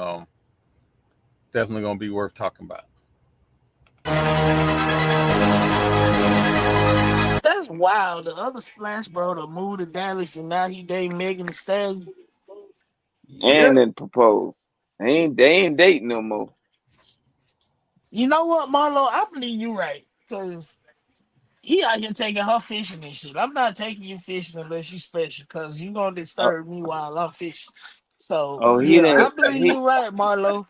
worth talking about. That's wild. The other Splash Bro to move to Dallas and now he dating Megan Thee Stallion. Yeah. And then propose. They ain't dating no more. You know what, Marlo? I believe you right. Cause he out here taking her fishing and shit. I'm not taking you fishing unless you special, cause you gonna Oh, disturb me while I'm fishing. So oh, he yeah, I didn't. believe you right, Marlo.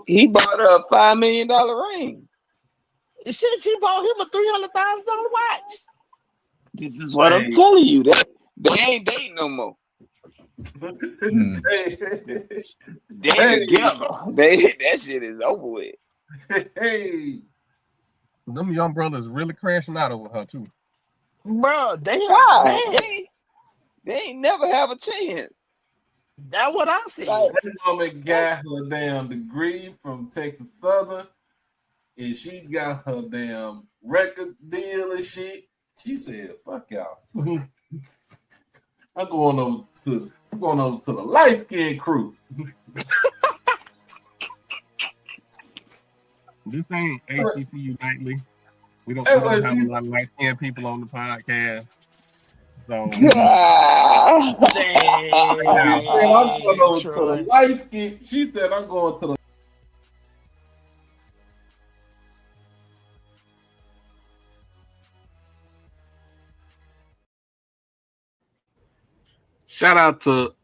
He bought her a $5 million ring. Shit, she bought him a $300,000 watch. This is what I'm Hey, telling you. They ain't dating no more. Hmm. hey, They hey, together. That shit is over with. hey. Them young brothers really crashing out over her too. Bro, God, man, they ain't never have a chance. that's what I said. Like, That woman got her damn degree from Texas Southern, and she got her damn record deal and shit. She said, "Fuck y'all." I'm going over to the light skinned crew. This ain't HBCU nightly. We don't Hey, we don't well, have a she's lot of light skinned people on the podcast. So she said I'm going Dang, over to the Troy. light skin. She said I'm going to the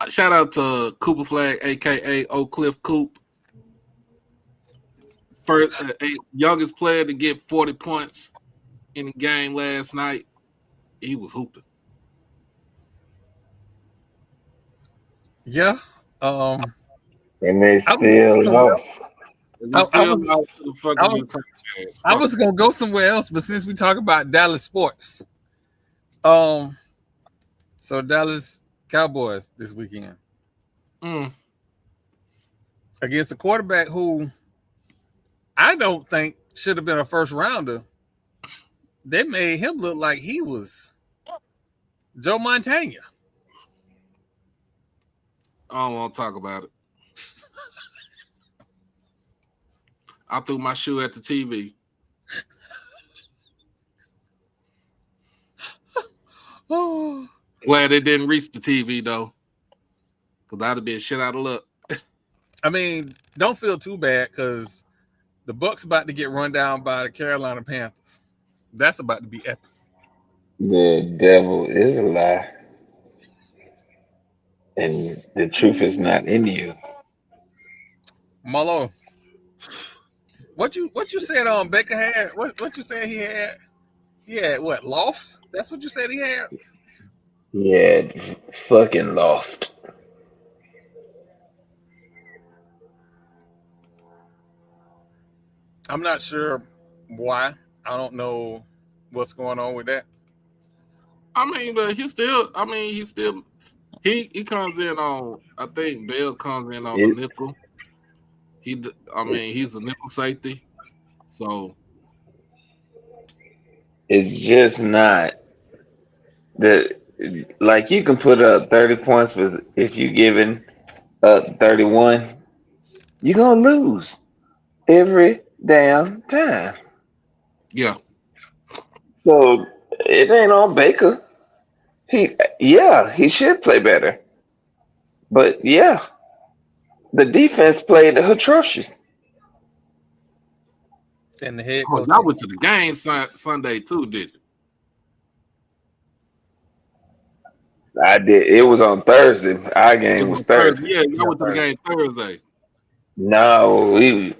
shout out to Cooper Flag, aka Oak Cliff Coop. First youngest player to get 40 points in the game last night. He was hooping. Yeah. Um and they I was still lost. We I, I still was lost to the I fucking was Utah Jazz. I Fuck was gonna go somewhere else, but since we talk about Dallas sports, um, so Dallas Cowboys this weekend Mm. against a quarterback who I don't think should have been a first rounder. They made him look like he was Joe Montana. I don't want to talk about it. I threw my shoe at the TV. Oh, Glad it didn't reach the TV though, because I'd have been shit out of luck. I mean, don't feel too bad because the Bucks about to get run down by the Carolina Panthers. That's about to be epic. The devil is a lie, and the truth is not in you. Marlo, what you said on Baker had? What you said he had? He had what lofts? That's what you said he had. Yeah, fucking lost. I'm not sure why. I don't know what's going on with that. I mean, but he comes in on. I think Bell comes in on the It, nickel. it He's a nickel safety. So it's just not the like you can put up 30 points, but if you giving up 31, you're gonna lose every damn time. yeah, So it ain't on Baker. He should play better. But yeah, the defense played atrocious. And the head oh, coach. y'all went to the game Sunday too, did you? I did. It was on Thursday. Our It game was was on Thursday. Thursday. Yeah, y'all Yeah, went to the Thursday. game Thursday. No, we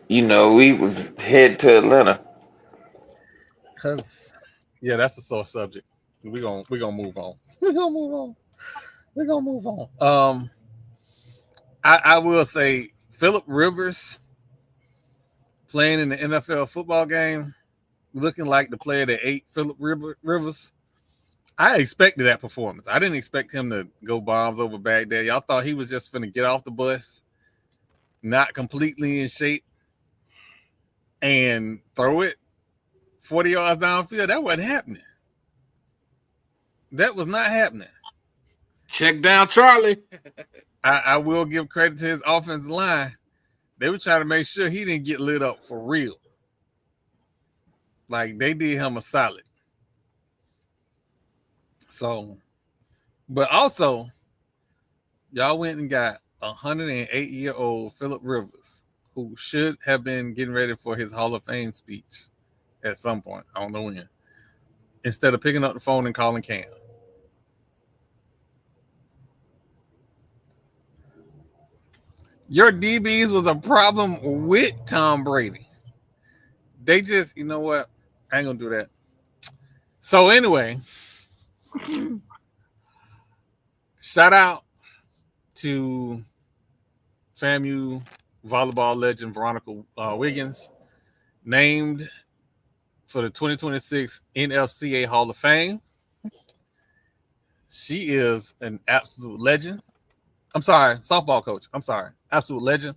was head to Atlanta. Cause yeah, that's a sore subject. We gonna move on. We gonna move on. We gonna move on. I will say Philip Rivers playing in the NFL football game, looking like the player that ate Philip Rivers. I expected that performance. I didn't expect him to go bombs over Baghdad. Y'all thought he was just going to get off the bus, not completely in shape. and throw it 40 yards downfield. That wasn't happening. That was not happening. Check down Charlie. I will give credit to his offensive line. They were trying to make sure he didn't get lit up for real. Like, they did him a solid. So, but also, y'all went and got 108-year-old Phillip Rivers, who should have been getting ready for his Hall of Fame speech at some point. I don't know when. Instead of picking up the phone and calling Cam. Your DBs was a problem with Tom Brady. They just, you know what? I ain't gonna do that. So anyway, shout out to FAMU volleyball legend Veronica Wiggins, named for the 2026 NFCA Hall of Fame. She is an absolute legend. I'm sorry, softball coach. I'm sorry, absolute legend.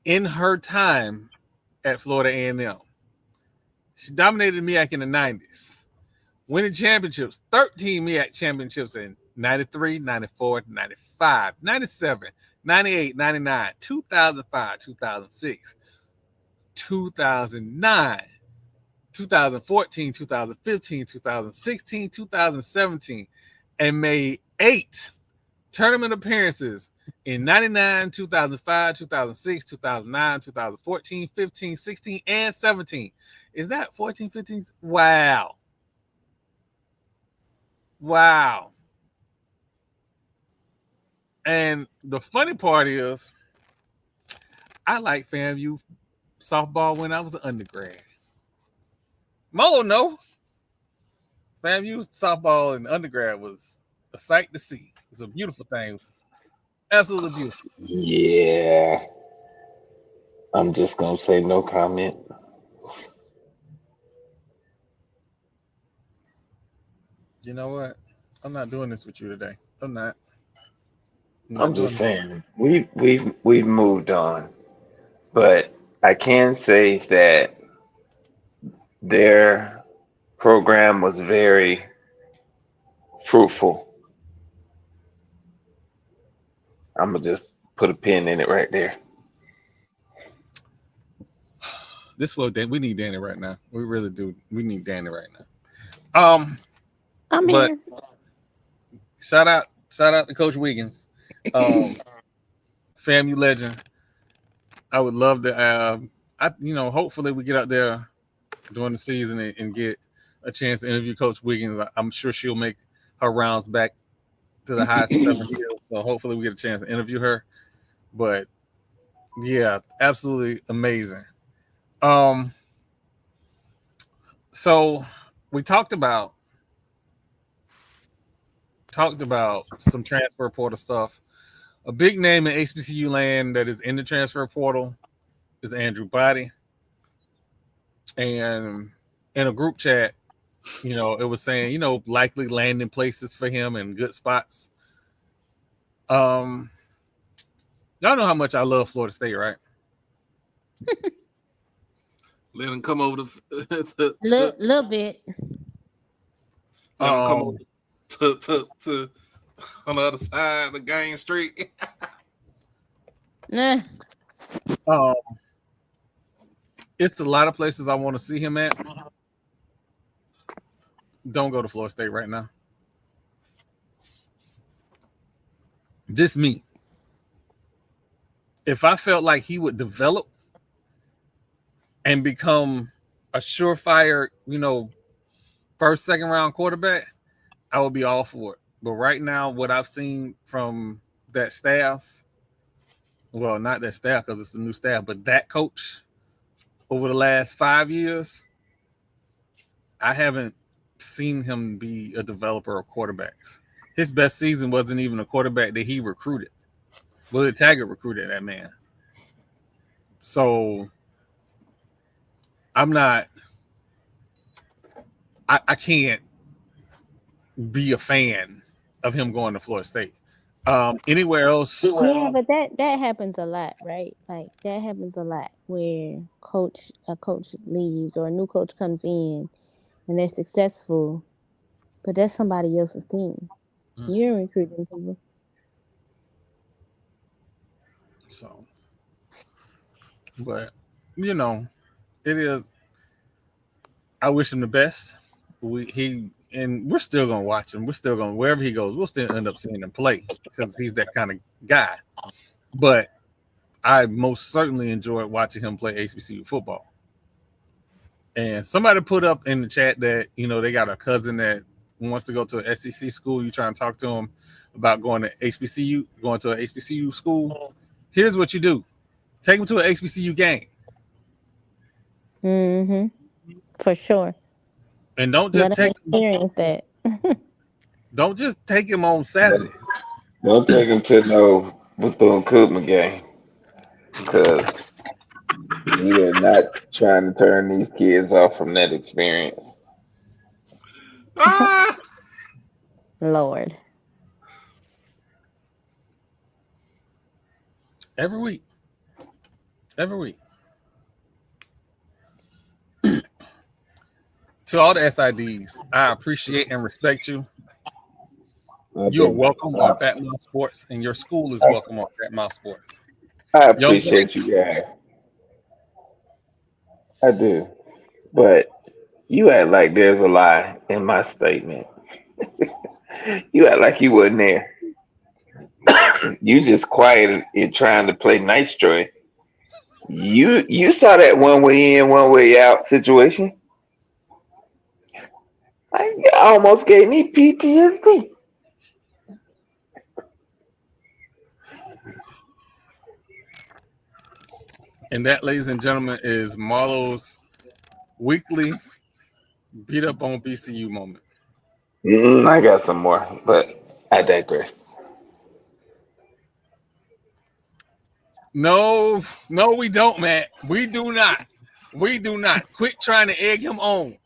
In her time at Florida A&M, she dominated MEAC in the 90s, winning championships, 13 MEAC championships in 93, 94, 95, 97, 98, 99, 2005, 2006, 2009, 2014, 2015, 2016, 2017, and made 8 tournament appearances in 99, 2005, 2006, 2009, 2014, 15, 16, and 17. Is that 14, 15? Wow. Wow. And the funny part is, I like FAMU softball when I was an undergrad. Mo, no. FAMU softball in undergrad was a sight to see. It's a beautiful thing. Absolutely beautiful. Yeah. I'm just gonna say no comment. You know what? I'm not doing this with you today. I'm not. I'm I'm not doing just this. saying we've moved on, but I can say that their program was very fruitful. I'm gonna just put a pin in it right there. This is what we need Danny right now. We really do. We need Danny right now. I'm But here. shout out to Coach Wiggins, FAMU legend. I would love to. Hopefully we get out there during the season and get a chance to interview Coach Wiggins. I'm sure she'll make her rounds back to the high 7 hills. So hopefully we get a chance to interview her. But yeah, absolutely amazing. So we talked about some transfer portal stuff. A big name in HBCU land that is in the transfer portal is Andrew Body. And in a group chat, it was saying, likely landing places for him and good spots. Y'all know how much I love Florida State, right? Let him come over Little bit. let him come Um, over to on the other side of the game street. Nah. um, it's a lot of places I want to see him at. Don't go to Florida State right now. Just me. If I felt like he would develop and become a surefire, first, second round quarterback, I would be all for it. But right now, what I've seen from that staff, well, not that staff because it's a new staff, but that coach over the last 5 years, I haven't seen him be a developer of quarterbacks. His best season wasn't even a quarterback that he recruited. Willie Taggart recruited that man. So I'm not, I can't be a fan of him going to Florida State. Anywhere else? Yeah, but that happens a lot, right? Like that happens a lot where coach leaves or a new coach comes in and they're successful, but that's somebody else's team. Mm. You're recruiting people. So, but you know, it is. I wish him the best. We're still gonna watch him. We're still gonna wherever he goes. We'll still end up seeing him play because he's that kind of guy. But I most certainly enjoyed watching him play HBCU football. And somebody put up in the chat that they got a cousin that wants to go to an SEC school. You try and talk to him about going to an HBCU school. Here's what you do: take him to an HBCU game, Mm-hmm. For sure. and don't Let just them take experience that. him on Saturday. Don't take him to no Bethune Cookman game because we are not trying to turn these kids off from that experience. Ah, Lord. Every week, every week. To all the SIDs, I appreciate and respect you. I You are do. welcome on Fat Mouth Sports, and your school is welcome on Fat Mouth Sports. I Young appreciate boys, you guys. I do. But you act like there's a lie in my statement. You act like you wasn't there. You just quiet and trying to play nice, Troy. You saw that one way in, one way out situation. I almost gave me PTSD. and that, ladies and gentlemen, is Marlo's weekly beat up on BCU moment. I got some more, but I digress. No, no, we don't, man. We do not. We do not. Quit trying to egg him on.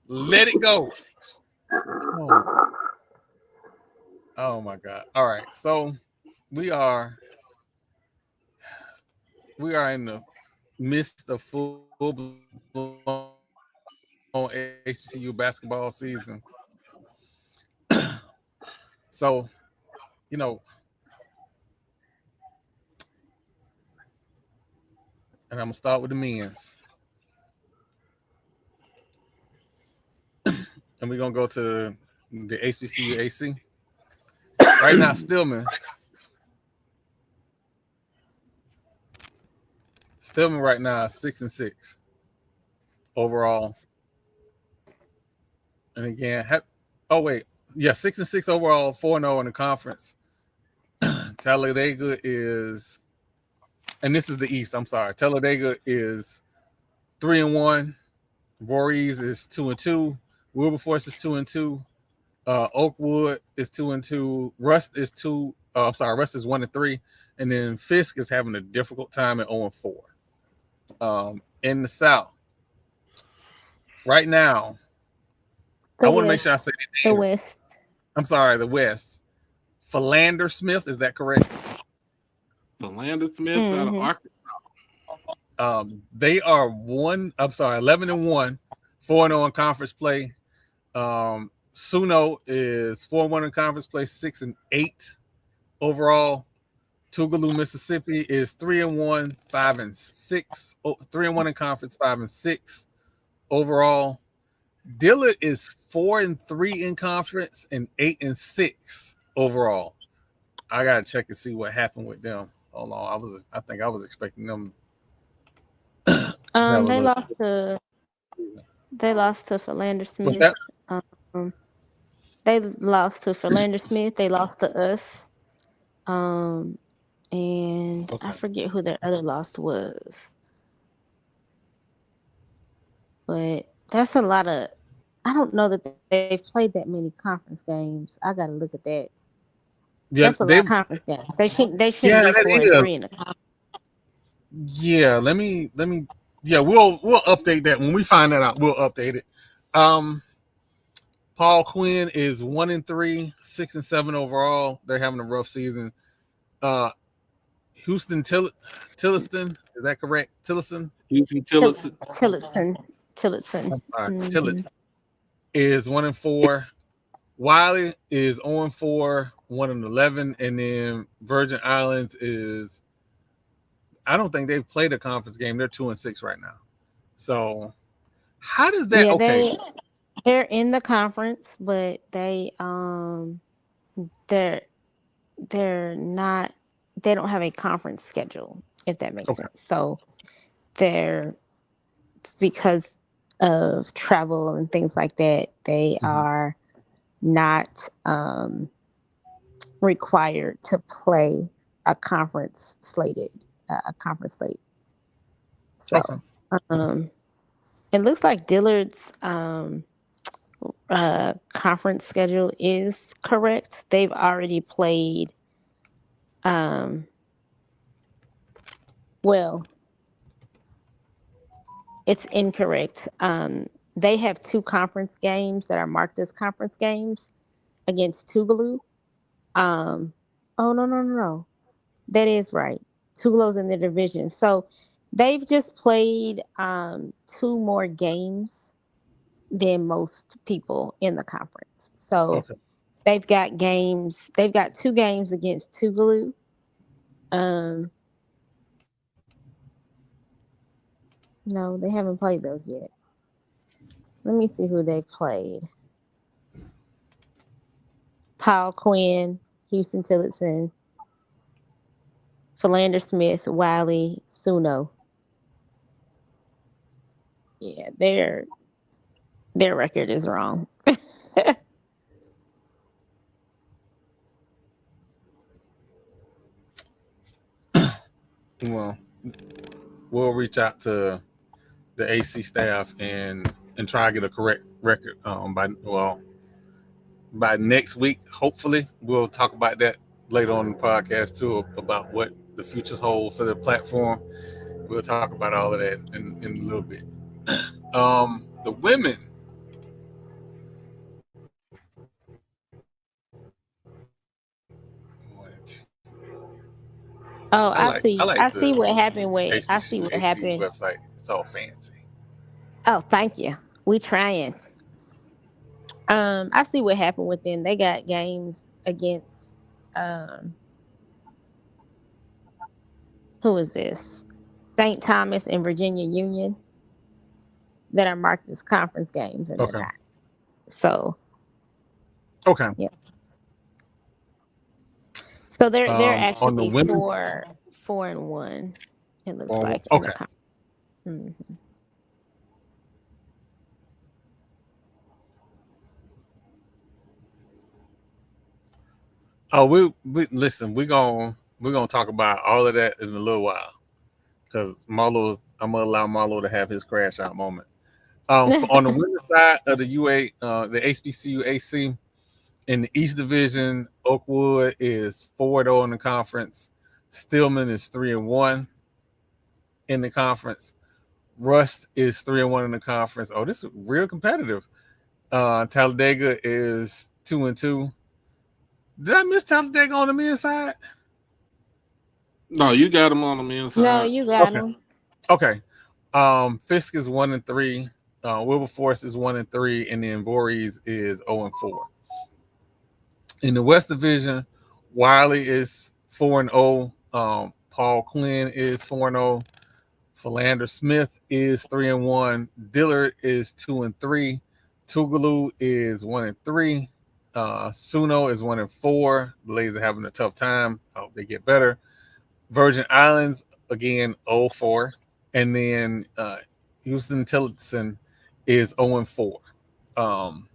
Let it go. Oh, oh my God. All right. So we are in the midst of full blown HBCU basketball season. So, you know, and I'm gonna start with the men's. And we're gonna go to the HBCU AC. Right now, Stillman right now is 6-6 overall. And again, oh wait, yeah, 6-6 overall, 4-0 in the conference. Talladega is, and this is the East. I'm sorry, Talladega is 3-1. Voorhees is 2-2. Wilberforce is 2-2. Oakwood is 2-2. Rust is 2. I'm sorry, Rust is 1-3, and then Fisk is having a difficult time at 0-4. In the South, right now, I The want to make sure I West. say The the name. West. I'm sorry, the West. Philander Smith, is that correct? Philander Smith out of Mm-hmm. Arkansas. They are 11-1, 4-0 in conference play. Suno is 4-1 in conference play, 6-8 overall. Tougaloo, Mississippi is 3-1, 5-6. 3-1 in conference, 5-6 overall. Dillard is 4-3 in conference and 8-6 overall. I gotta check and see what happened with them. Hold on, I think I was expecting them to have a They little. lost to Philander What's Smith. that? Um, they lost to Philander Smith. They lost to us. Um, and I Okay. forget who their other loss was, but that's a lot of. I don't know that they've played that many conference games. I gotta look at that. Yeah, That's a lot of conference games. They shouldn't yeah, be that four and is. three in the conference. Yeah, let me yeah, we'll update that when we find that out. We'll update it. Um Paul Quinn is 1-3, 6-7 overall. They're having a rough season. Uh, Houston Tillotson, is that correct? Tillotson. Houston Tillotson. Tillotson. Tillotson. I'm sorry, Hmm. Tillotson is 1-4. Wiley is 0-4, 1-11, and then Virgin Islands is. I don't think they've played a conference game. They're 2-6 right now. So how does that? Yeah, Okay, they're in the conference, but they're they're not they don't have a conference schedule, if that makes okay, sense. So they're because of travel and things like that, they mhm, are not required to play a conference slated a conference slate. okay, So um, it looks like Dillard's conference schedule is correct. They've already played. Um, well, it's incorrect. They have two conference games that are marked as conference games against Tougaloo. Um, oh no. That is right. Toulouse in the division. So they've just played two more games than most people in the conference. So okay. they've got two games against Tougaloo. Um, no, they haven't played those yet. Let me see who they've played. Paul Quinn, Houston Tillotson, Philander Smith, Wiley, Suno. Yeah, their record is wrong. Well, we'll reach out to the AC staff and try to get a correct record by next week. Hopefully, we'll talk about that later on in the podcast too about what the futures hold for the platform. We'll talk about all of that in a little bit. The women. Oh, I like the I see what happened with I HBCU see what AC happened. website. It's all fancy. Oh, thank you. We trying. I see what happened with them. They got games against um who is this? St. Thomas and Virginia Union that are marked as conference games and they're Okay. not. So Okay. yeah. So they're On the actually women. 4-1, it looks Well, like in the okay. conference. Mhm. Oh, we listen. We're gonna talk about all of that in a little while because Marlo's. I'm gonna allow Marlo to have his crash out moment. On the women's side of the UA, the HBCU AC in the East Division, Oakwood is 4-0 in the conference. Stillman is 3-1 in the conference. Rust is 3-1 in the conference. Oh, this is real competitive. Talladega is 2-2. Did I miss Talladega on the men's side? No, you got them on the No, inside. you got Okay. them. Okay. Fisk is 1-3. Wilberforce is 1-3, and then Voorhees is 0-4. In the West Division, Wiley is 4-0. Paul Quinn is 4-0. Philander Smith is 3-1. Dillard is 2-3. Tougaloo is 1-3. Suno is 1-4. The ladies are having a tough time. I hope they get better. Virgin Islands again 0-4. And then Houston Tillotson is 0-4. Um,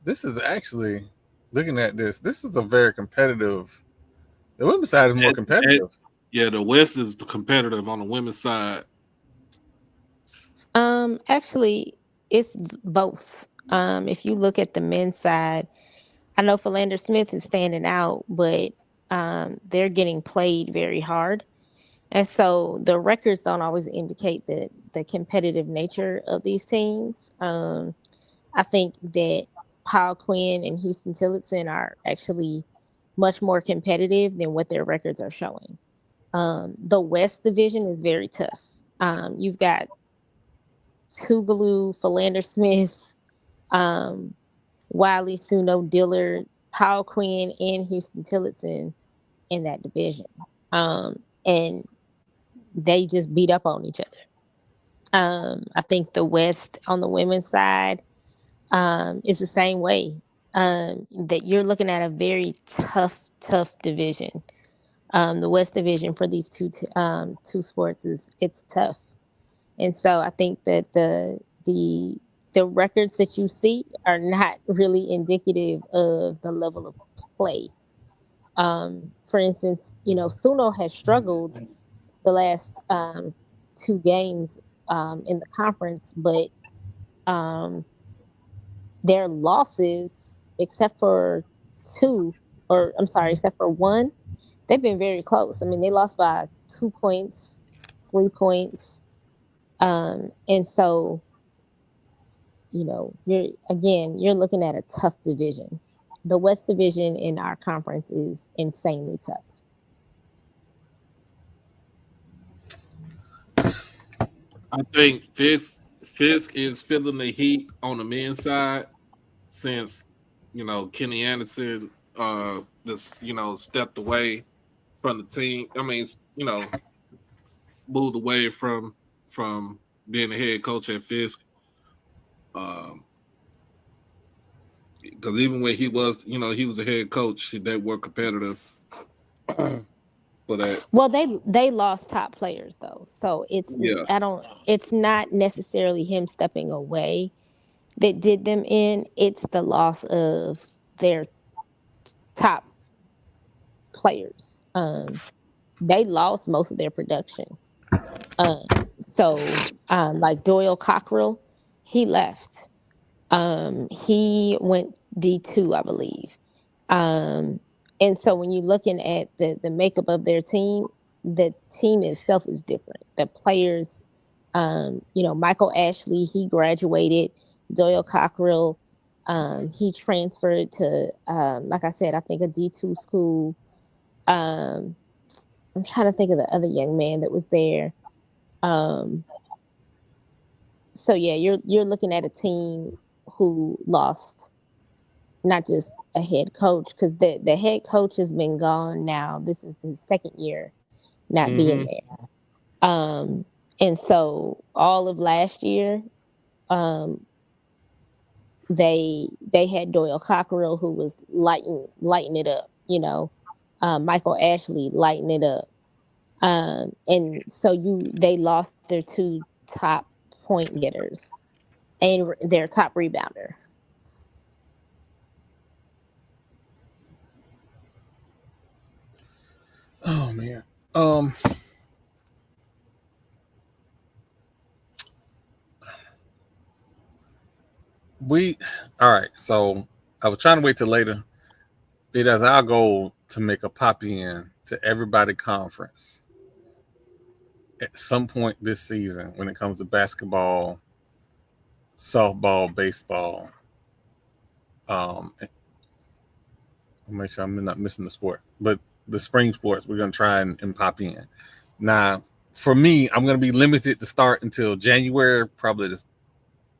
this is actually looking at this. This is a very competitive. The women's side is more And, competitive. yeah, the West is the competitive on the women's side. Actually, it's both. If you look at the men's side, I know Philander Smith is standing out, but they're getting played very hard. And so the records don't always indicate the competitive nature of these teams. I think that Paul Quinn and Houston Tillotson are actually much more competitive than what their records are showing. The West Division is very tough. You've got Tougaloo, Philander Smith, um, Wiley Suno Dillard, Paul Quinn, and Houston Tillotson in that division. And they just beat up on each other. I think the West on the women's side is the same way. That you're looking at a very tough division. The West Division for these two sports is it's tough, and so I think that the records that you see are not really indicative of the level of play. For instance, Suno has struggled the last two games in the conference, but um, their losses, except for two, or I'm sorry, except for one, they've been very close. I mean, they lost by 2 points, 3 points, and so you're looking at a tough division. The West Division in our conference is insanely tough. I think Fisk is feeling the heat on the men's side since Kenny Anderson just stepped away from the team. I mean, moved away from being the head coach at Fisk. Because even when he was the head coach, they were competitive for that. Well, they lost top players though, so Yeah. it's not necessarily him stepping away that did them in. It's the loss of their top players. They lost most of their production. Um, like Doyle Cockrell, he left. He went D2, I believe. Um, and so when you're looking at the makeup of their team, the team itself is different. The players, Michael Ashley, he graduated. Doyle Cockrell, he transferred to, like I said, I think a D2 school. Um, I'm trying to think of the other young man that was there. Um, so yeah, you're looking at a team who lost not just a head coach, because the head coach has been gone now. This is the second year not being Mm-hmm. there. And so all of last year, um, they had Doyle Cockrell who was lighting it up, Michael Ashley lighting it up. And so they lost their two top point getters and their top rebounder. Oh man. Um, we all right. So I was trying to wait till later. It is our goal to make a pop in to everybody conference at some point this season when it comes to basketball, softball, baseball. I'll make sure I'm not missing the sport, but the spring sports we're gonna try and pop in. Now, for me, I'm gonna be limited to start until January, probably the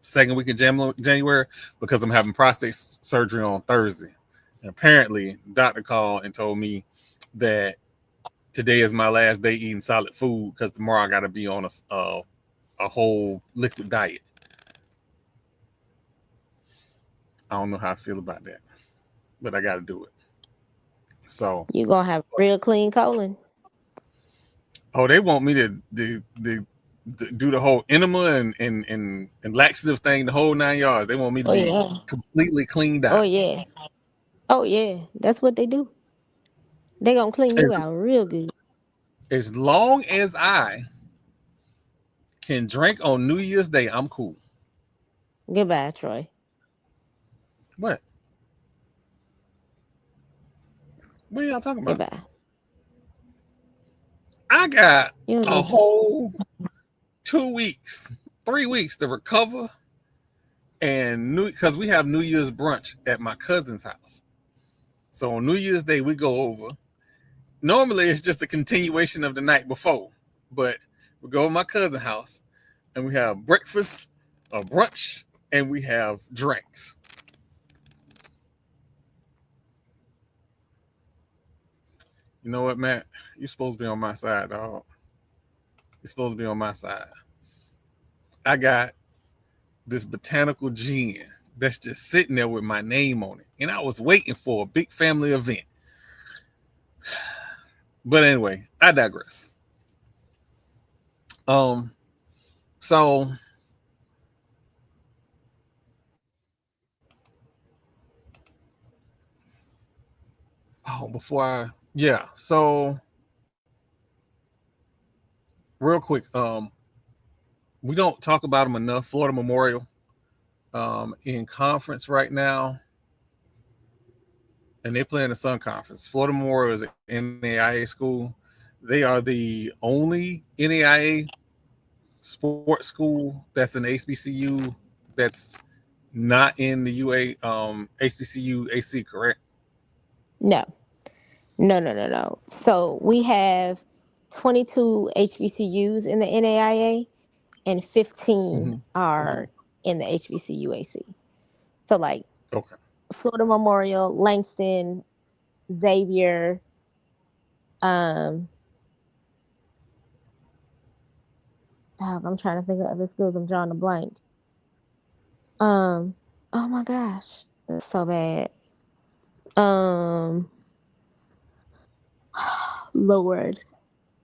second week of January, because I'm having prostate surgery on Thursday. And apparently, doctor called and told me that today is my last day eating solid food because tomorrow I got to be on a whole liquid diet. I don't know how I feel about that, but I got to do it. So, You're gonna have real clean colon. they want me to do the whole enema and laxative thing, the whole 9 yards. They want me to Oh be yeah. completely cleaned Oh out. yeah. Oh yeah. That's what they do. They gonna clean As, you out real good. as long as I can drink on New Year's Day, I'm cool. Goodbye, Troy. What? What are y'all talking about? Goodbye. I got You don't a need whole 2 weeks, 3 weeks to recover And because we have New Year's brunch at my cousin's house. So on New Year's Day, we go over. Normally, it's just a continuation of the night before, but we go to my cousin's house and we have breakfast, a brunch, and we have drinks. You know what, Matt? You're supposed to be on my side, dog. You're supposed to be on my side. I got this botanical gin that's just sitting there with my name on it. And I was waiting for a big family event. But anyway, I digress. So so real quick, we don't talk about them enough. Florida Memorial in conference right now, and they play in the Sun Conference. Florida Memorial is an NAIA school. They are the only NAIA sports school that's an HBCU that's not in the HBCU AC, correct? No. So we have 22 HBCUs in the NAIA, and 15 are in the HBCUAC. So like Okay. Florida Memorial, Langston, Xavier, I'm trying to think of other schools. I'm drawing a blank. Oh my gosh, that's so bad. Lord,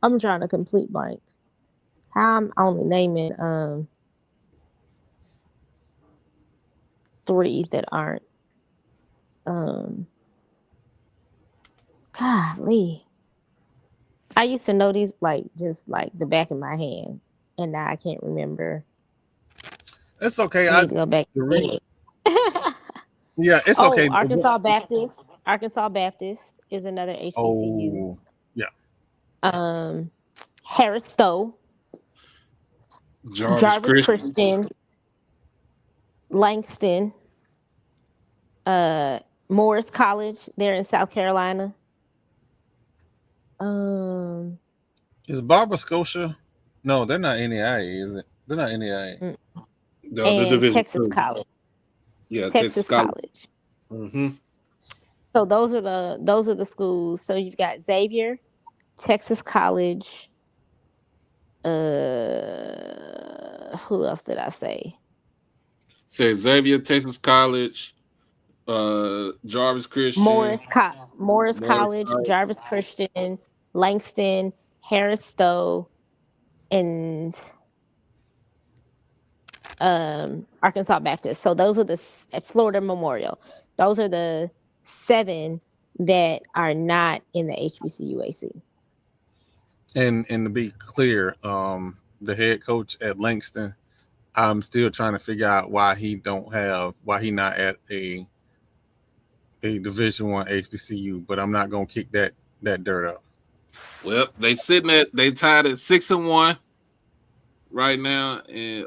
I'm drawing a complete blank. How I'm only naming 3 that aren't. Golly, I used to know these like just like the back of my hand, and now I can't remember. It's okay. I need to go back the to re- it. yeah, it's Oh, okay. Arkansas Baptist. Arkansas Baptist is another HBCU. Oh, yeah. Harris Stowe, Jarvis Jarvis Christian. Christian, Langston, Morris College. They're in South Carolina. Is Barbara Scotia? No, they're not NAIA, is it? They're not NAIA. The And Division Texas 2. College. Yeah, Texas College. Mm-hmm. So those are the schools. So you've got Xavier, Texas College. Who else did I say? Say Xavier, Texas College, Jarvis Christian, Morris College, Jarvis Christian, Langston, Harris Stowe, and Arkansas Baptist. So those are at Florida Memorial. Those are the 7 that are not in the HBCUAC. And to be clear, the head coach at Langston, I'm still trying to figure out why he not at a Division 1 HBCU, but I'm not gonna kick that dirt up. Well, they tied at 6-1 right now, and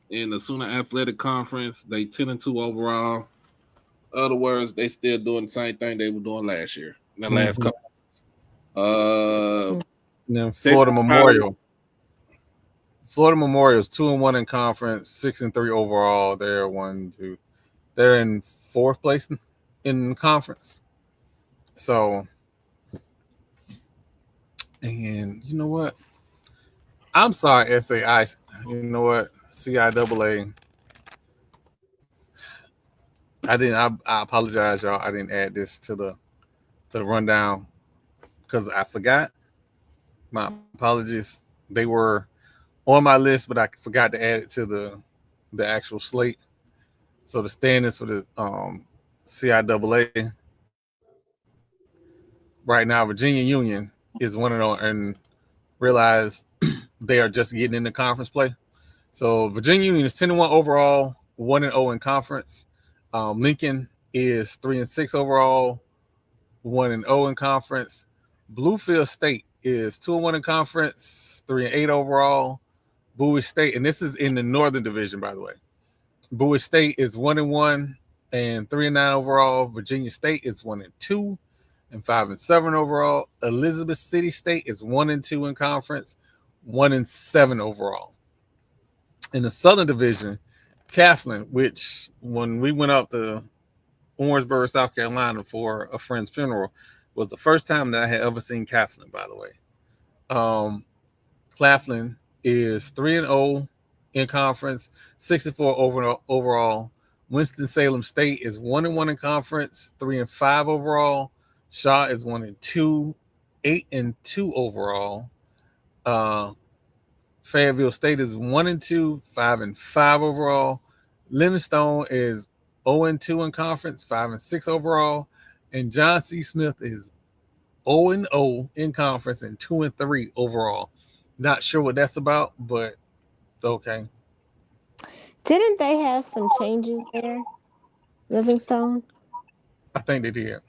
in the Sooner Athletic Conference, they 10-2 overall. In other words, they still doing the same thing they were doing last year. In the last couple. And then Florida Memorial. Florida Memorial is 2-1 in conference, 6-3 overall. They're they're in 4th place in conference. So, and you know what? I'm sorry, SAI. You know what? CIAA. I apologize, y'all. I didn't add this to the rundown because I forgot. My apologies. They were on my list, but I forgot to add it to the actual slate. So the standings for the CIAA right now, Virginia Union is 1-0, and realize they are just getting into conference play. So Virginia Union is 10-1 overall, 1-0 in conference. Lincoln is 3-6 overall, 1-0 in conference. Bluefield State is 2-1 in conference, 3-8 overall. Bowie State, and this is in the Northern Division, by the way. Bowie State is 1-1 and 3-9 overall. Virginia State is 1-2 and 5-7 overall. Elizabeth City State is 1-2 in conference, 1-7 overall. In the Southern Division, Coughlin, which when we went up to Orangeburg, South Carolina for a friend's funeral, was the first time that I had ever seen Coughlin, by the way. Claflin is 3-0 in conference, 64 overall. Winston-Salem State is 1-1 in conference, 3-5 overall. Shaw is 1-2, 8-2 overall. Fayetteville State is 1-2, 5-5 overall. Livingstone is 0-2 in conference, 5-6 overall. And John C. Smith is 0-0 in conference and 2-3 overall. Not sure what that's about, but okay. Didn't they have some changes there, Livingstone? I think they did.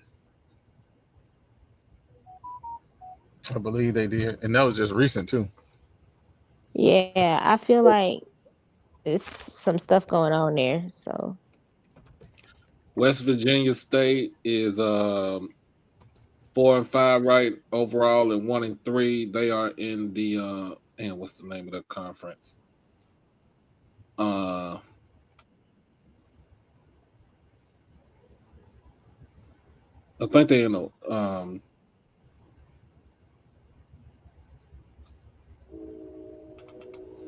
I believe they did. And that was just recent too. Yeah, I feel like there's some stuff going on there. So West Virginia State is 4-5 right overall and 1-3. They are in the and what's the name of the conference? I think they're in the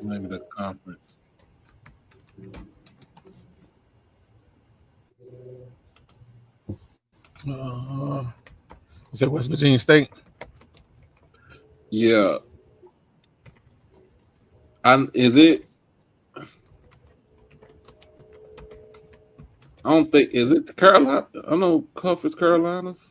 name of the conference. Is that West Virginia State? Yeah. Is it? I don't think is it Carolina. I know Conference Carolinas.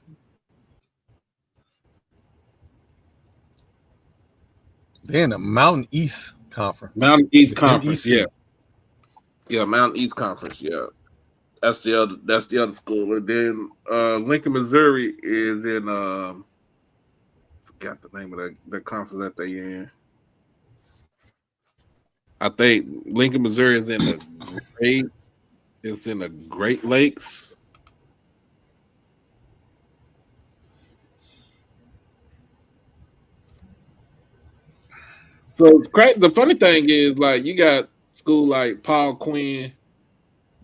They're in the Mountain East Conference. Mountain East The Conference, MEC. yeah, Mountain East Conference, yeah. That's the other school, and then Lincoln, Missouri is in forgot the name of the conference that they in. I think Lincoln, Missouri is in the Great Lakes. So the funny thing is, like, you got school like Paul Quinn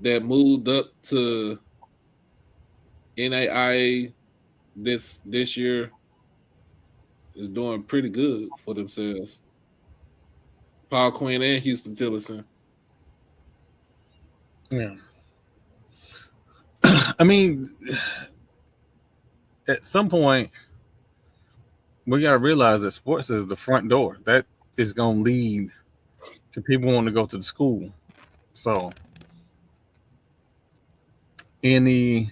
that moved up to NAIA this year is doing pretty good for themselves. Paul Quinn and Houston Tillerson. Yeah. I mean, at some point, we got to realize that sports is the front door. That is going to lead to people wanting to go to the school. So, we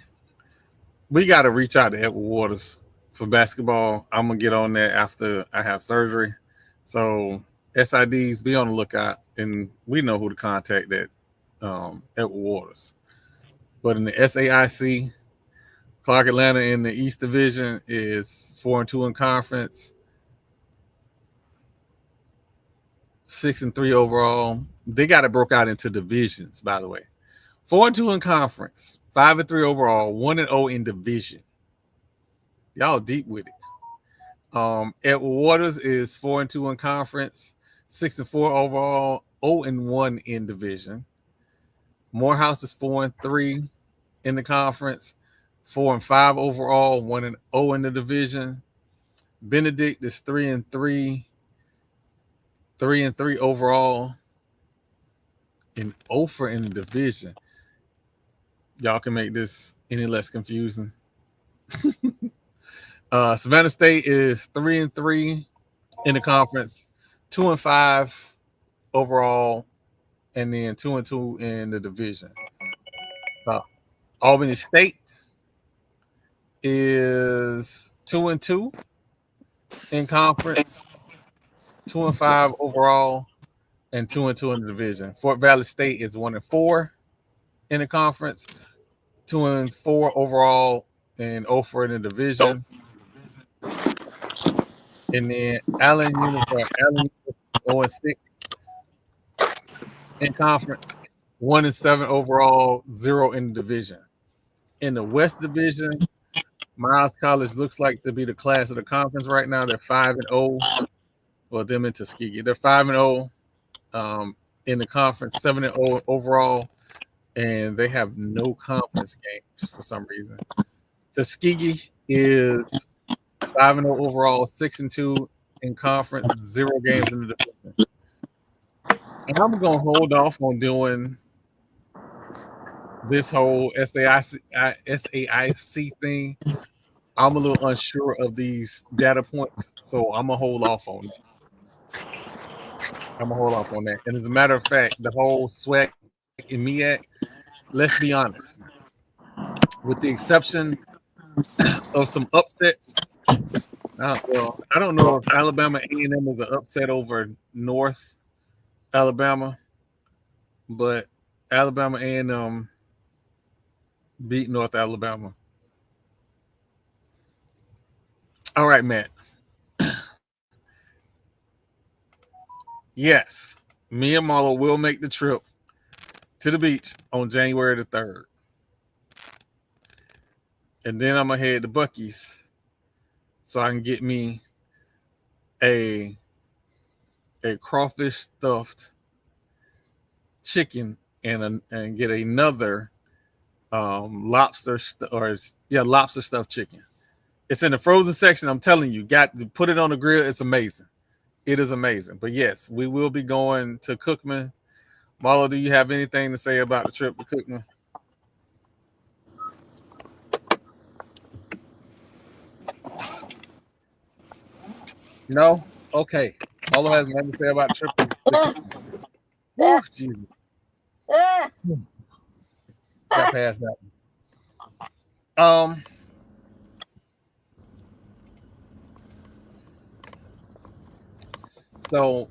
got to reach out to Edward Waters for basketball. I'm going to get on that after I have surgery. So, SIDs, be on the lookout. And we know who to contact at Edward Waters. But in the SAIC, Clark Atlanta in the East Division is 4-2 in conference, 6-3 overall. They got it broke out into divisions, by the way. 4-2 in conference, 5-3 overall, 1-0 in division. Y'all deep with it. Edward Waters is 4-2 in conference, 6-4 overall, 0-1 in division. Morehouse is 4-3 in the conference, 4-5 overall, 1-0 in the division. Benedict is 3-3, 3-3 overall, and 0 in the division. Y'all can make this any less confusing. Savannah State is 3-3 in the conference, 2-5 overall, and then 2-2 in the division. Albany State is 2-2 in conference, 2-5 overall, and 2-2 in the division. Fort Valley State is 1-4 in the conference, 2-4 overall, and 0 in the division. And then Allen University 0-6 in conference, 1-7 overall, 0 in the division. In the West Division, Miles College looks like to be the class of the conference right now. They're 5-0. Well, them and Tuskegee. They're 5-0 in the conference, 7-0 overall, and they have no conference games for some reason. Tuskegee is 5-0 overall, 6-2 in conference, 0 games in the division. And I'm gonna hold off on doing this whole SAIC thing. I'm a little unsure of these data points, so I'm gonna hold off on that. And as a matter of fact, the whole SWAC and MEAC, let's be honest, with the exception of some upsets. Well, I don't know if Alabama A&M is an upset over North Alabama, but Alabama A&M beat North Alabama. All right, Matt. Yes, me and Marlo will make the trip to the beach on January the 3rd. And then I'm going to head to Buc-ee's so I can get me a crawfish stuffed chicken and get another lobster stuffed chicken. It's in the frozen section. I'm telling you, got to put it on the grill. It's amazing. It is amazing. But yes, we will be going to Cookman. Marlo, do you have anything to say about the trip to Cookman? No? Okay. Marlo has nothing to say about the trip to Cookman. Oh, Jesus. Got past that one. So,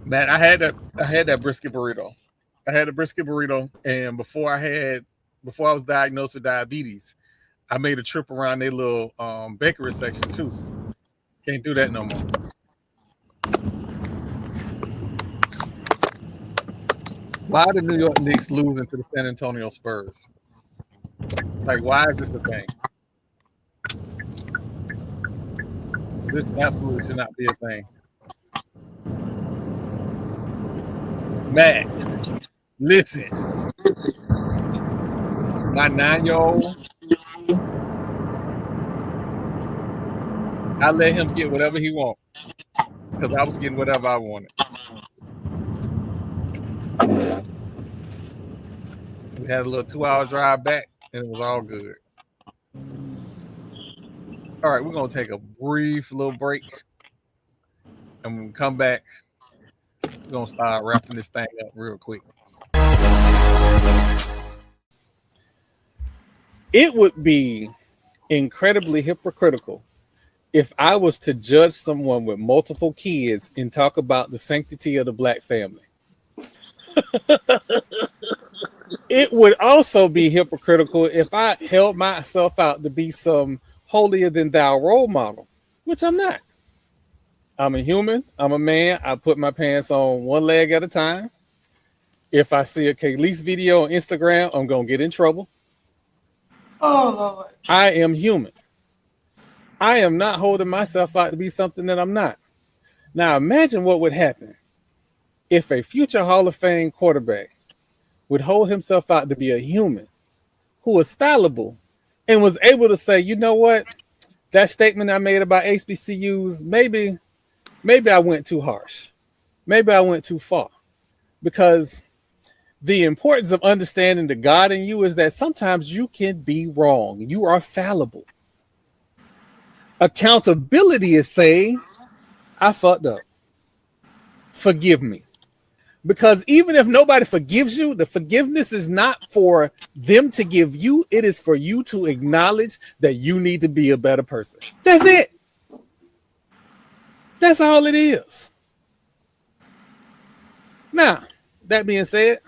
Matt, I had that brisket burrito. I had a brisket burrito, and before I was diagnosed with diabetes, I made a trip around their little bakery section too. Can't do that no more. Why are the New York Knicks losing to the San Antonio Spurs? Like, why is this a thing? This absolutely should not be a thing. Matt, listen. My 9-year-old, I let him get whatever he wants because I was getting whatever I wanted. We had a little 2-hour drive back, and it was all good. All right, we're going to take a brief little break. And when we come back, we're going to start wrapping this thing up real quick. It would be incredibly hypocritical if I was to judge someone with multiple kids and talk about the sanctity of the Black family. It would also be hypocritical if I held myself out to be some holier than thou role model, which I'm not. I'm a human. I'm a man. I put my pants on one leg at a time. If I see a K-Lease video on Instagram, I'm going to get in trouble. Oh, Lord. I am human. I am not holding myself out to be something that I'm not. Now, imagine what would happen if a future Hall of Fame quarterback would hold himself out to be a human who was fallible and was able to say, you know what, that statement I made about HBCUs, maybe I went too harsh. Maybe I went too far. Because the importance of understanding the God in you is that sometimes you can be wrong. You are fallible. Accountability is saying, I fucked up. Forgive me. Because even if nobody forgives you, the forgiveness is not for them to give you. It is for you to acknowledge that you need to be a better person. That's it. That's all it is. Now, that being said,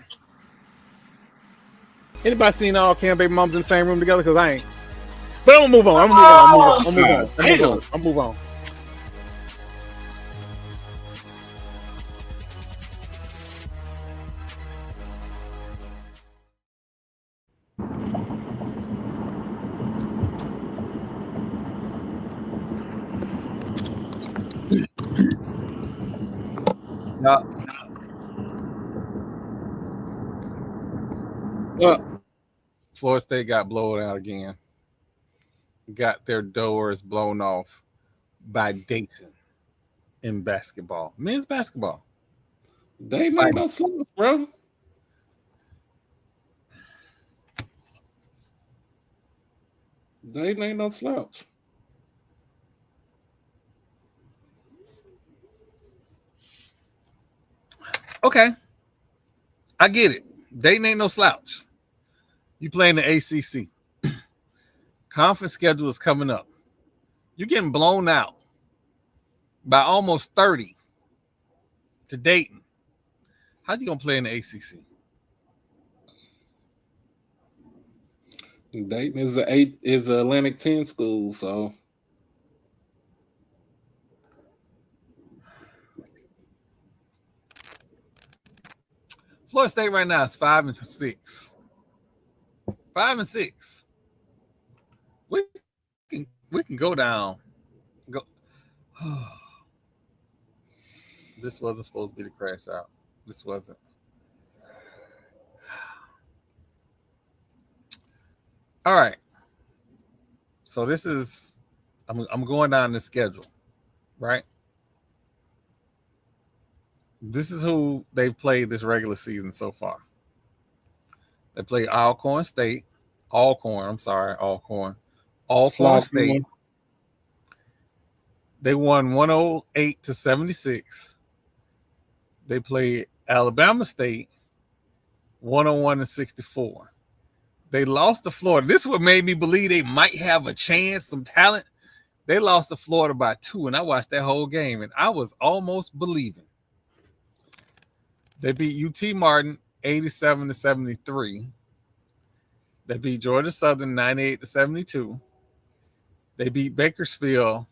anybody seen all Cam baby moms in the same room together? Because I ain't. But I'm gonna move on. I'm move on. Now, Uh, Florida State got blown out again. Got their doors blown off by Dayton in basketball, men's basketball. they ain't By, no slouch, bro. They ain't no slouch. okay, I get it. Dayton ain't no slouch. You playing the ACC. Conference schedule is coming up. You're getting blown out by almost 30 to Dayton. How you gonna play in the ACC? Dayton is a Atlantic 10 school, so Florida State right now is 5-6. 5-6. We can go down. Go. This wasn't supposed to be the crash out. This wasn't. All right. So this is. I'm going down the schedule, right? This is who they've played this regular season so far. They played Alcorn State. Alcorn. I'm sorry, Alcorn. Alcorn sloppy State. one. They won 108-76. They played Alabama State 101-64. They lost to Florida. This is what made me believe they might have a chance, some talent. They lost to Florida by 2, and I watched that whole game, and I was almost believing. They beat UT Martin 87-73. They beat Georgia Southern 98-72. They beat Bakersfield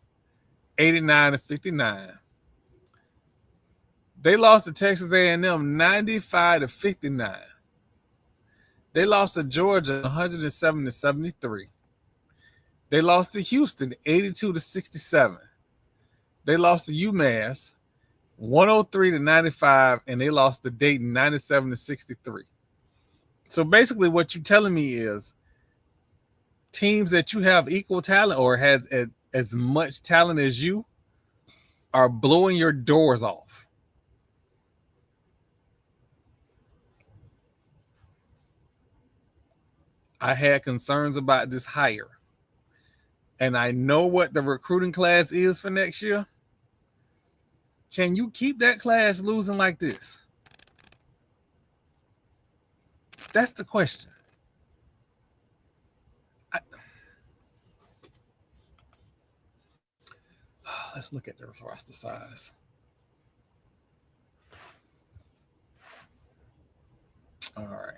89-59. They lost to Texas A&M 95-59. They lost to Georgia 107-73. They lost to Houston 82-67. They lost to UMass 103-95, and they lost to Dayton 97-63. So basically, what you're telling me is teams that you have equal talent or has as much talent as you are blowing your doors off. I had concerns about this hire, and I know what the recruiting class is for next year. Can you keep that class losing like this? That's the question. Let's look at the roster size. All right.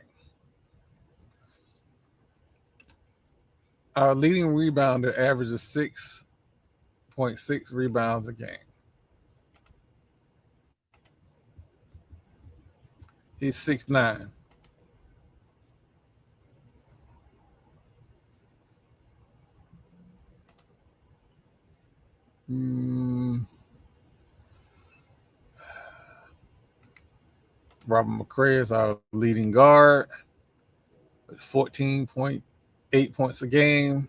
Our leading rebounder averages 6.6 rebounds a game. He's 6'9". Robert McCray is our leading guard with 14.8 points a game.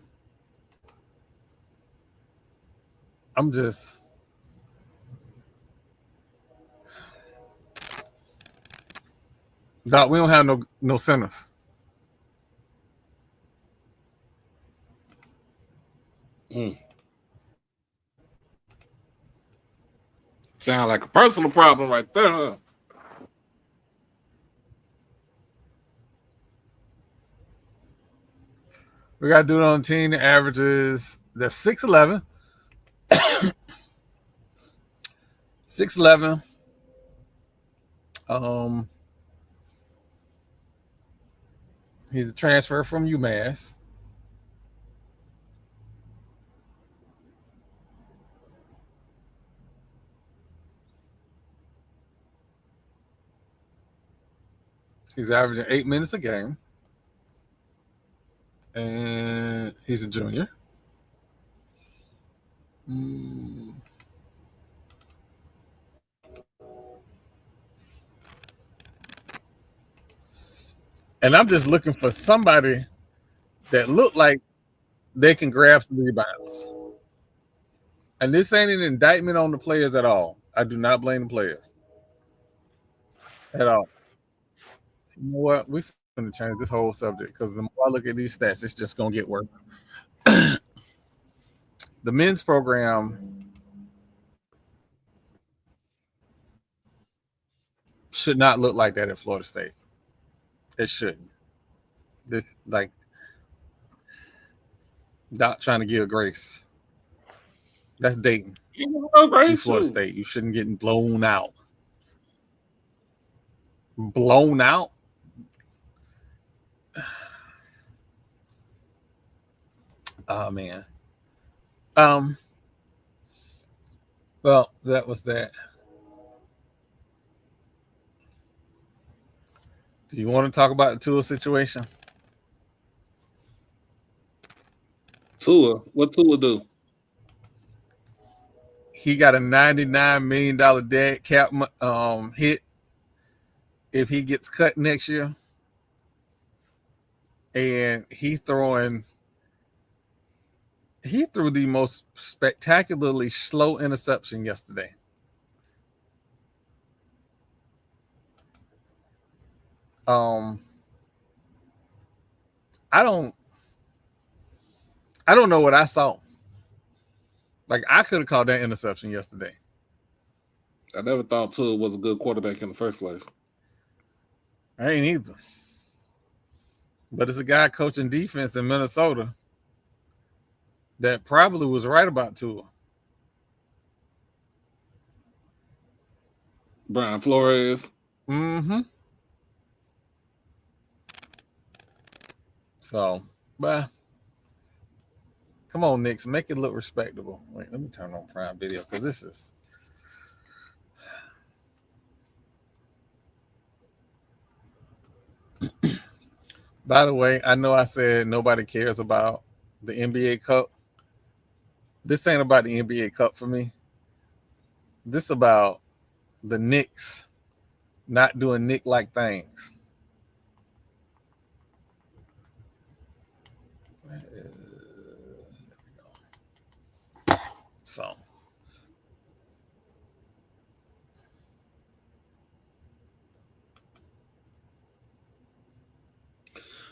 I'm just Doc, we don't have no centers. Mm. Sound like a personal problem right there, huh? We got to do it on the team that averages, they're 6'11". 6'11". He's a transfer from UMass. He's averaging 8 minutes a game. And he's a junior. And I'm just looking for somebody that look like they can grab some rebounds. And this ain't an indictment on the players at all. I do not blame the players at all. You know what? We're going to change this whole subject because the more I look at these stats, it's just going to get worse. The men's program should not look like that at Florida State. It shouldn't. This, like, not trying to give grace. That's Dayton. You Florida State. You shouldn't get blown out. Blown out? Oh, man. Well, that was that. Do you want to talk about the Tua situation? Tua, what Tua do? He got a $99 million dead cap hit if he gets cut next year. And he threw the most spectacularly slow interception yesterday. I don't know what I saw. Like, I could have called that interception yesterday. I never thought Tua was a good quarterback in the first place. I ain't either. But it's a guy coaching defense in Minnesota that probably was right about Tua. Brian Flores. Mm-hmm. So, but come on, Knicks, make it look respectable. Wait, let me turn on Prime Video because this is. By the way, I know I said nobody cares about the NBA Cup. This ain't about the NBA Cup for me. This about the Knicks not doing Knick-like things. So.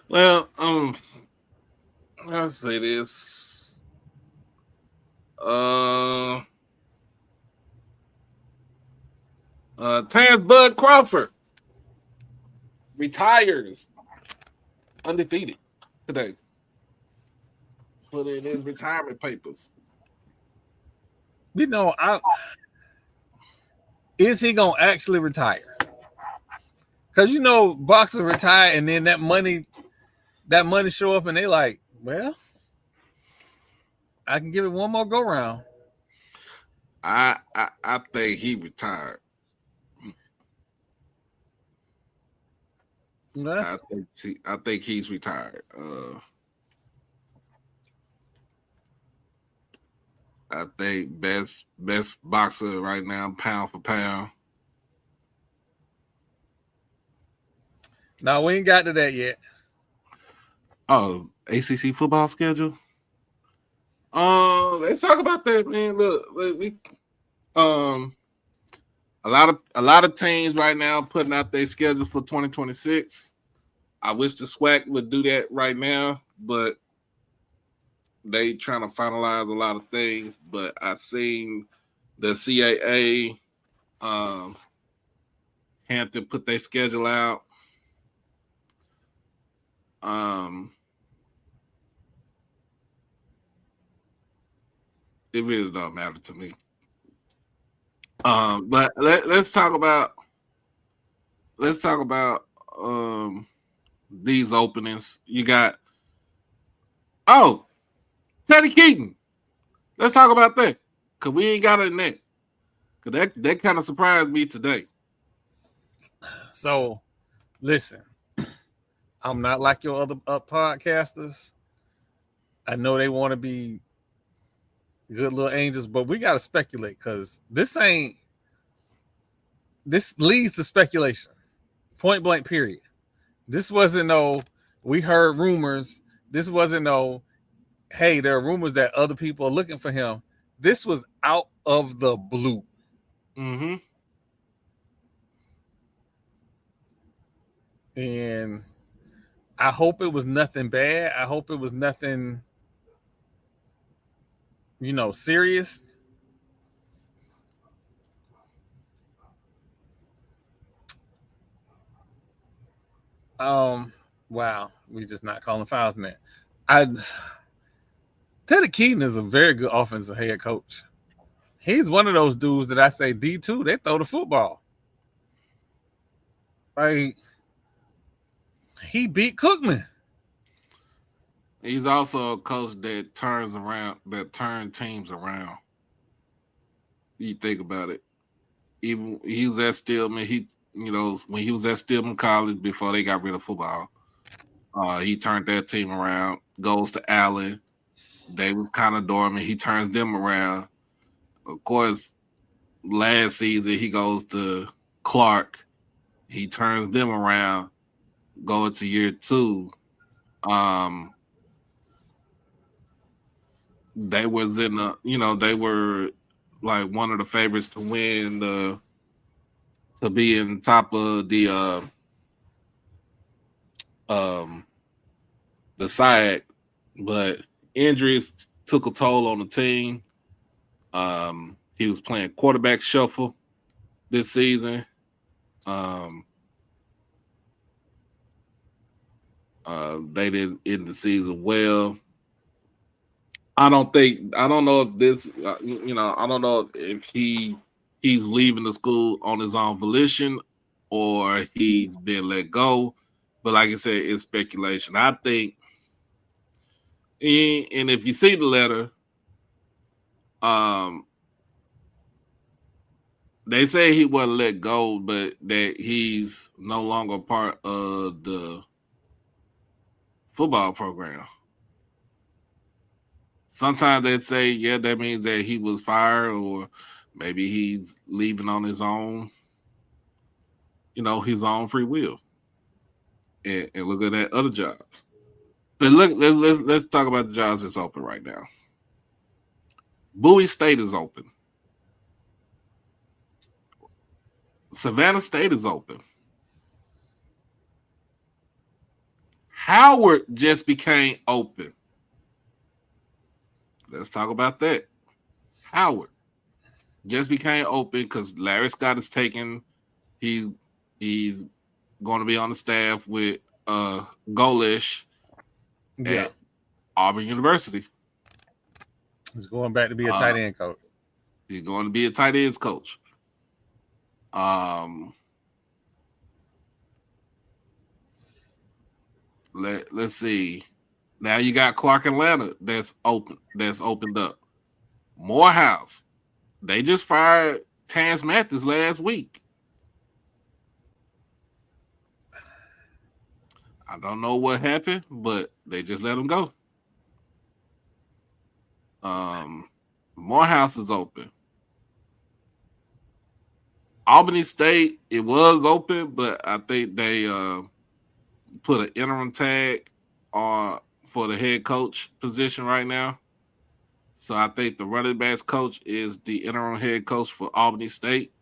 Well, I'll say this. Terrence Bud Crawford retires undefeated today. Put in his retirement papers. You know, is he gonna actually retire? Because you know, boxers retire and then that money show up and they like, well, I can give it one more go round. I think he retired. Yeah. I think he's retired. I think best boxer right now, pound for pound. No, we ain't got to that yet. Oh, ACC football schedule. Let's talk about that, man. Look, we a lot of teams right now putting out their schedules for 2026. I wish the SWAC would do that right now, but they trying to finalize a lot of things. But I've seen the CAA, Hampton put their schedule out. It really don't matter to me. But let's talk about these openings. You got Teddy Keaton. Let's talk about that because we ain't got it in there. Because that kind of surprised me today. So, listen, I'm not like your other podcasters. I know they want to be good little angels, but we got to speculate because this leads to speculation. Point blank, period. This wasn't no, we heard rumors. This wasn't no, hey, there are rumors that other people are looking for him. This was out of the blue. Mm-hmm. And I hope it was nothing bad. I hope it was nothing, serious. Wow, we just not calling fouls in that. Teddy Keaton is a very good offensive head coach. He's one of those dudes that I say D2, they throw the football. Like, he beat Cookman. He's also a coach that turn teams around. You think about it. Even he was at Stillman. When he was at Stillman College before they got rid of football, he turned that team around. Goes to Allen. They was kind of dormant. He turns them around. Of course, last season he goes to Clark. He turns them around. Going to year 2. They was in they were like one of the favorites to win to be in top of the SIAC, but injuries took a toll on the team. He was playing quarterback shuffle this season. They didn't end the season well. I don't know if this, I don't know if he's leaving the school on his own volition or he's been let go. But like I said, it's speculation. I think, and if you see the letter, they say he wasn't let go, but that he's no longer part of the football program. Sometimes they'd say, yeah, that means that he was fired, or maybe he's leaving on his own, his own free will. And look at that other job. But look, let's talk about the jobs that's open right now. Bowie State is open. Savannah State is open. Howard just became open. Let's talk about that. Howard just became open because Larry Scott is taking. He's going to be on the staff with Golish at Auburn University. He's going back to be a tight end coach. He's going to be a tight ends coach. Let's see. Now you got Clark Atlanta that's opened up. Morehouse. They just fired Terrence Mathis last week. I don't know what happened, but they just let him go. Morehouse is open. Albany State, it was open, but I think they put an interim tag on for the head coach position right now. So I think the running backs coach is the interim head coach for Albany State.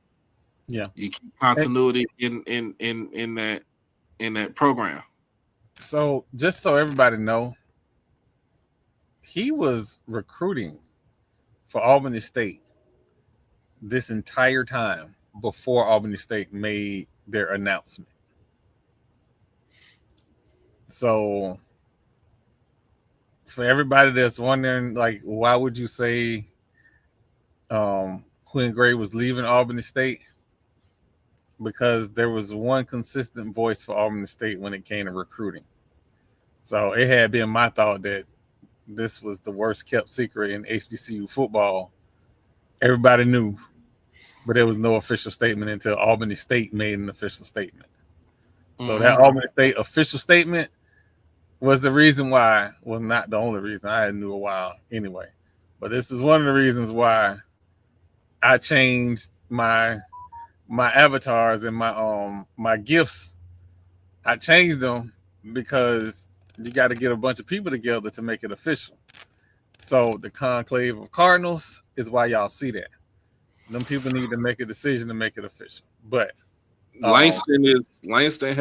Yeah, you keep continuity in that program. So just so everybody know, he was recruiting for Albany State this entire time before Albany State made their announcement. So for everybody that's wondering, like, why would you say Quinn Gray was leaving Albany State? Because there was one consistent voice for Albany State when it came to recruiting. So it had been my thought that this was the worst kept secret in HBCU football. Everybody knew, but there was no official statement until Albany State made an official statement. So that Albany State official statement was the reason why. Well, not the only reason. I knew a while anyway, but this is one of the reasons why I changed my avatars and my gifts. I changed them because you got to get a bunch of people together to make it official. So the conclave of Cardinals is why y'all see that. Them people need to make a decision to make it official. But Langston still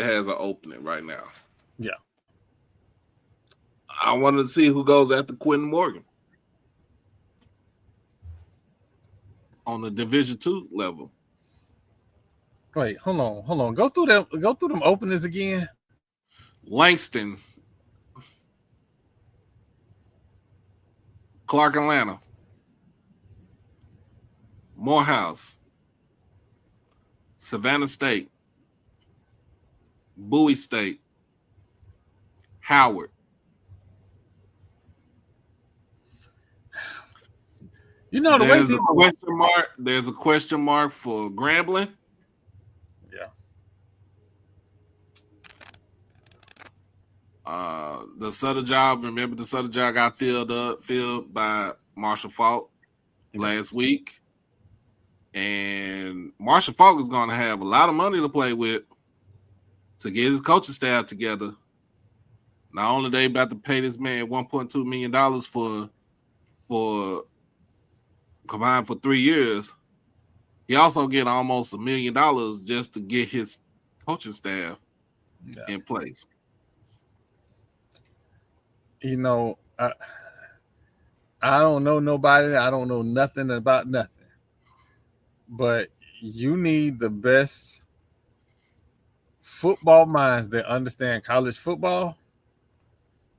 has an opening right now. yeah, I wanted to see who goes after Quentin Morgan on the Division II level. wait, hold on. Go through them openings again. Langston, Clark Atlanta, Morehouse, Savannah State, Bowie State, Howard. You know the There's way a people. question mark. There's a question mark for Grambling. Yeah. The Sutter job. Remember, the Sutter job got filled by Marshall Falk last week, and Marshall Falk is going to have a lot of money to play with to get his coaching staff together. Not only they about to pay this man $1.2 million for combined for 3 years, he also get almost $1 million just to get his coaching staff in place. You know, I don't know nobody. I don't know nothing about nothing. But you need the best football minds that understand college football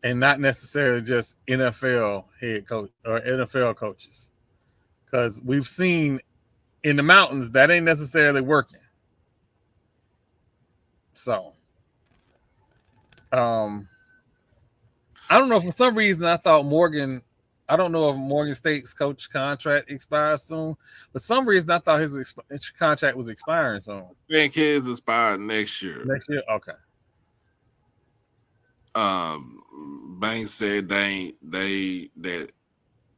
and not necessarily just NFL head coach or NFL coaches. Because we've seen in the mountains that ain't necessarily working. So, I don't know. For some reason, I thought Morgan. I don't know if Morgan State's coach contract expires soon, but some reason I thought his contract was expiring soon. I think his expires next year. Next year, okay. Banks said they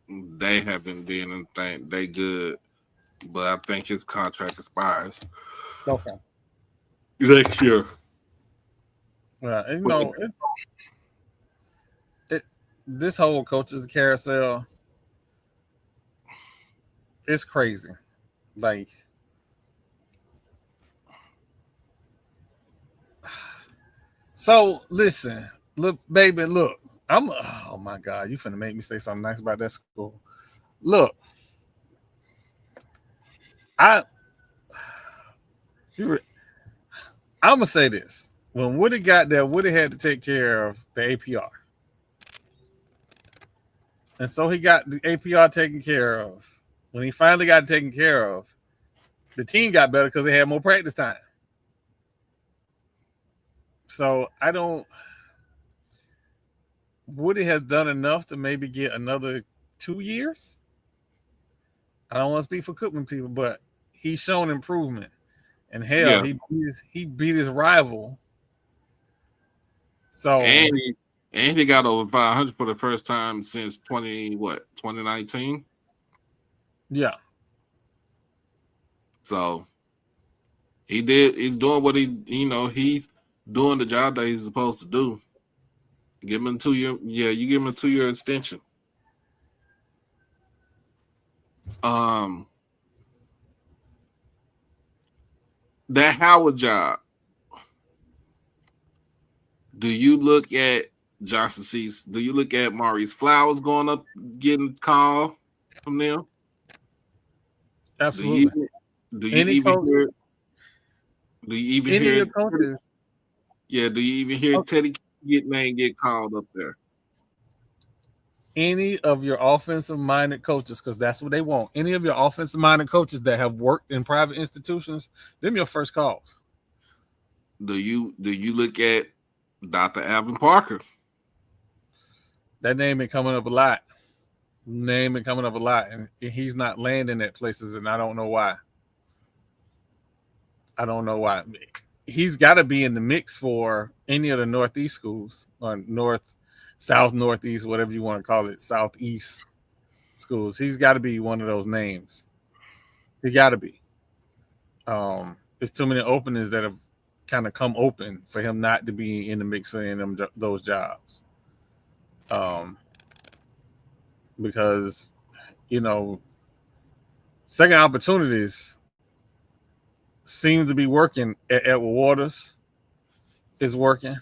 haven't done anything. They good, but I think his contract expires. Okay. Next year. Well, you know, this whole coaches carousel, it's crazy. Like, so listen, look, baby, look. Oh my God, you finna make me say something nice about that school. Look, I'm gonna say this. When Woody got there, Woody had to take care of the APR. And so he got the APR taken care of. When he finally got it taken care of, the team got better because they had more practice time. So Woody has done enough to maybe get another 2 years. I don't want to speak for Cookman people, but he's shown improvement. And hell, Yeah. he beat his rival. So And he got over 500 for the first time since 2019. Yeah. So he's doing what he's doing the job that he's supposed to do. Give him a 2 year, you give him a 2 year extension. That Howard job. Do you look at Johnson Cease? Do you look at Maurice Flowers going up, getting called from them? Absolutely. Do you even hear? Do you even hear? Coaches? Yeah. Do you even hear Teddy get called up there? Any of your offensive-minded coaches, because that's what they want. Any of your offensive-minded coaches that have worked in private institutions, them your first calls. Do you look at Dr. Alvin Parker? That name been coming up a lot. And he's not landing at places, and I don't know why. he's got to be in the mix for any of the Northeast schools or North, South, Northeast, whatever you want to call it, Southeast schools. He's got to be one of those names. He got to be. There's too many openings that have kind of come open for him not to be in the mix for any of those jobs. Because, you know, second opportunities seem to be working at Edward Waters. Is working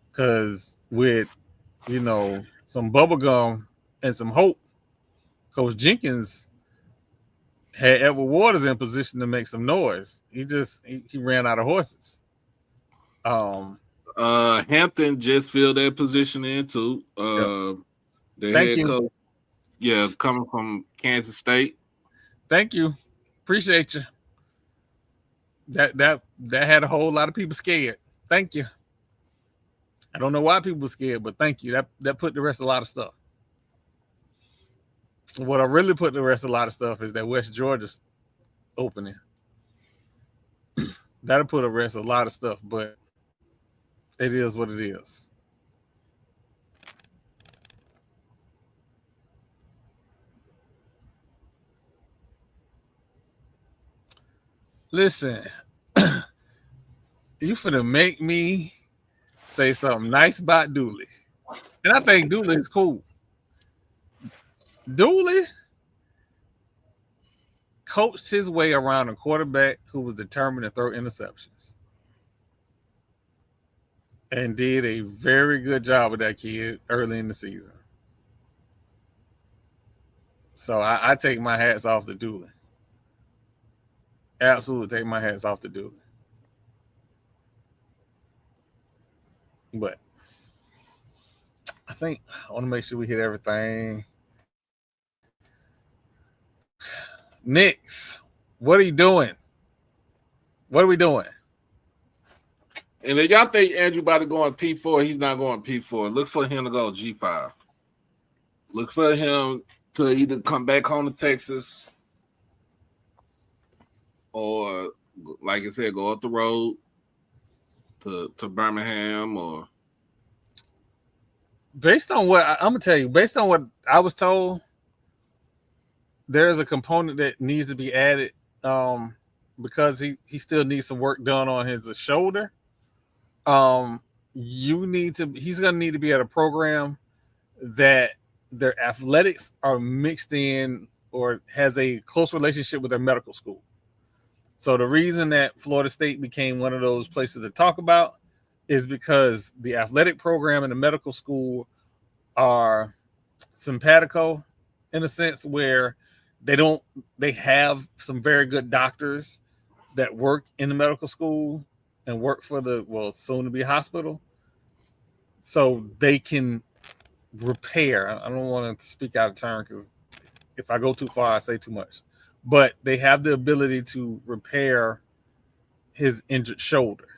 because with, you know, some bubble gum and some hope, Coach Jenkins had Edward Waters in position to make some noise. He ran out of horses. Hampton just filled that position in too. The Thank head you. coach, coming from Kansas State. Thank you. Appreciate you. That had a whole lot of people scared. Thank you. I don't know why people were scared, but thank you. That put the rest of a lot of stuff. What I really put the rest of a lot of stuff is that West Georgia's opening. That'll put the rest of a lot of stuff, but it is what it is. Listen, you finna make me say something nice about Dooley. And I think Dooley is cool. Dooley coached his way around a quarterback who was determined to throw interceptions. And did a very good job with that kid early in the season. So I take my hats off to Dooley. Absolutely take my hats off to Dooley. But I think I want to make sure we hit everything. Knicks, what are you doing? What are we doing? And if y'all think Andrew about to go on P4, he's not going P4. Look for him to go G5. Look for him to either come back home to Texas or, like I said, go up the road to Birmingham or. Based on what I'm gonna tell you, based on what I was told, there's a component that needs to be added because he still needs some work done on his shoulder. He's gonna need to be at a program that their athletics are mixed in or has a close relationship with their medical school. So the reason that Florida State became one of those places to talk about is because the athletic program and the medical school are simpatico in a sense where they have some very good doctors that work in the medical school and work for the soon to be hospital. So they can repair. I don't want to speak out of turn because if I go too far, I say too much. But they have the ability to repair his injured shoulder.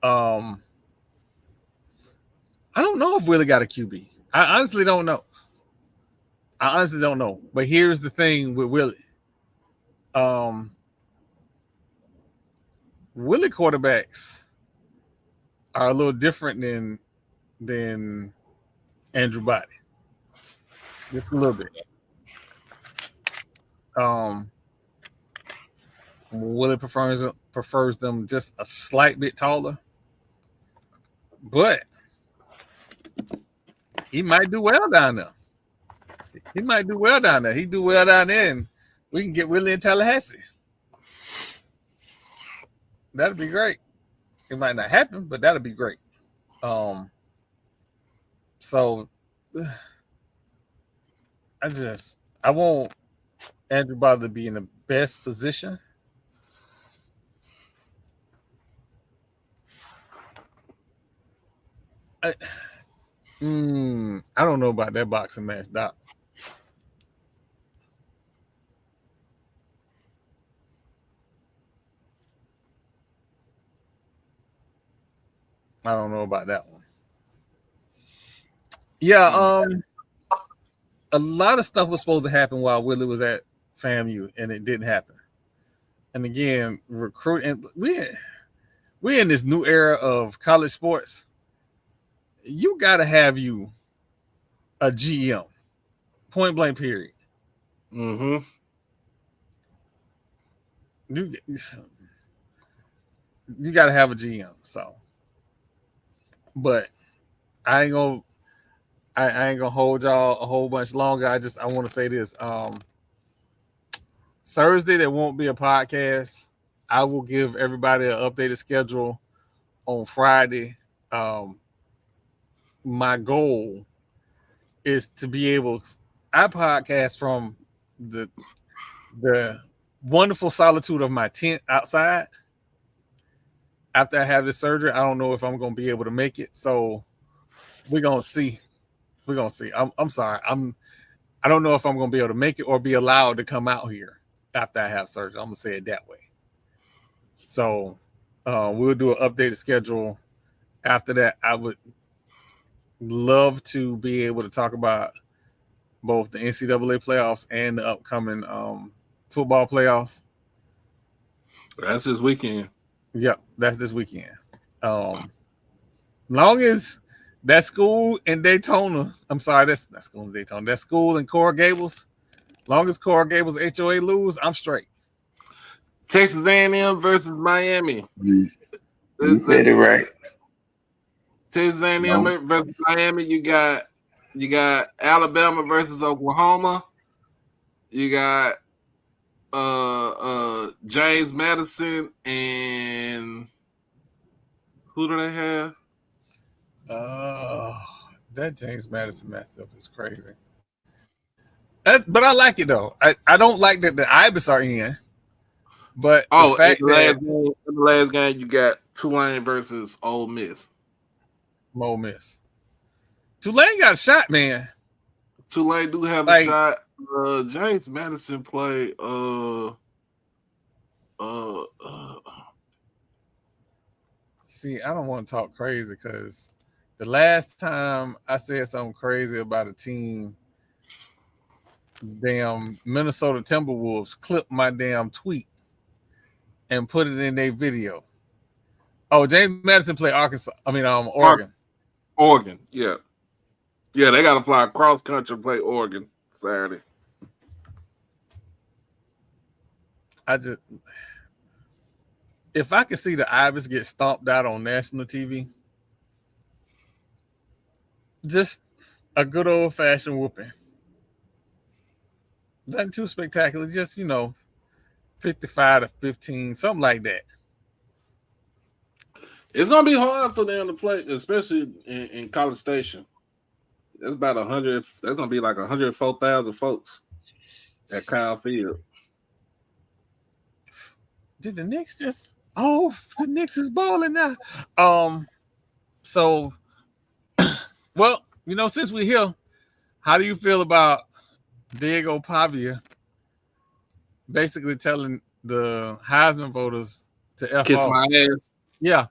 I don't know if Willie got a QB. I honestly don't know. But here's the thing with Willie. Willie quarterbacks are a little different than Andrew Body. Just a little bit. Willie prefers them just a slight bit taller, but he might do well down there. He do well down there, and we can get Willie in Tallahassee. That'd be great. It might not happen, but that'd be great. So I want Andrew Butler to be in the best position. I don't know about that boxing match, Doc. I don't know about that one. Yeah, a lot of stuff was supposed to happen while Willie was at FAMU, and it didn't happen. And again, recruiting. We in this new era of college sports. You got to have you a GM, point blank. Period. Mm-hmm. You you got to have a GM. So, but I ain't gonna I ain't gonna hold y'all a whole bunch longer. I want to say this. Thursday there won't be a podcast. I will give everybody an updated schedule on Friday. Um, my goal is to be able. I podcast from the the wonderful solitude of my tent outside. After I have this surgery, I don't know if I'm gonna be able to make it. So we're gonna see. We're gonna see. I'm sorry. I don't know if I'm gonna be able to make it or be allowed to come out here after I have surgery. I'm gonna say it that way. So we'll do an updated schedule after that. I would love to be able to talk about both the NCAA playoffs and the upcoming football playoffs. That's this weekend. Yep, that's this weekend. Long as that school in Daytona, I'm sorry, that's school in Daytona. That school in Coral Gables, long as Coral Gables HOA lose, I'm straight. Texas A&M versus Miami. You said it right. Texas A&M versus Miami. You got Alabama versus Oklahoma. You got James Madison and who do they have? That James Madison matchup is crazy. But I like it though. I don't like that the Ibis are in. But the fact in the last game you got Tulane versus Ole Miss. Ole Miss. Tulane got a shot, man. Tulane do have a shot. James Madison played See, I don't want to talk crazy because the last time I said something crazy about a team, damn Minnesota Timberwolves clipped my damn tweet and put it in their video. Oh, James Madison played Oregon. Oregon, yeah. Yeah, they got to fly cross country and play Oregon Saturday. If I could see the Ibis get stomped out on national TV, just a good old fashioned whooping. Nothing too spectacular, just 55-15, something like that. It's gonna be hard for them to play, especially in College Station. There's about 100. There's gonna be like 104,000 folks at Kyle Field. Did the Knicks just? Oh, the Knicks is balling now. So, well, since we're here, how do you feel about Diego Pavia basically telling the Heisman voters to F kiss off? My ass? Yeah.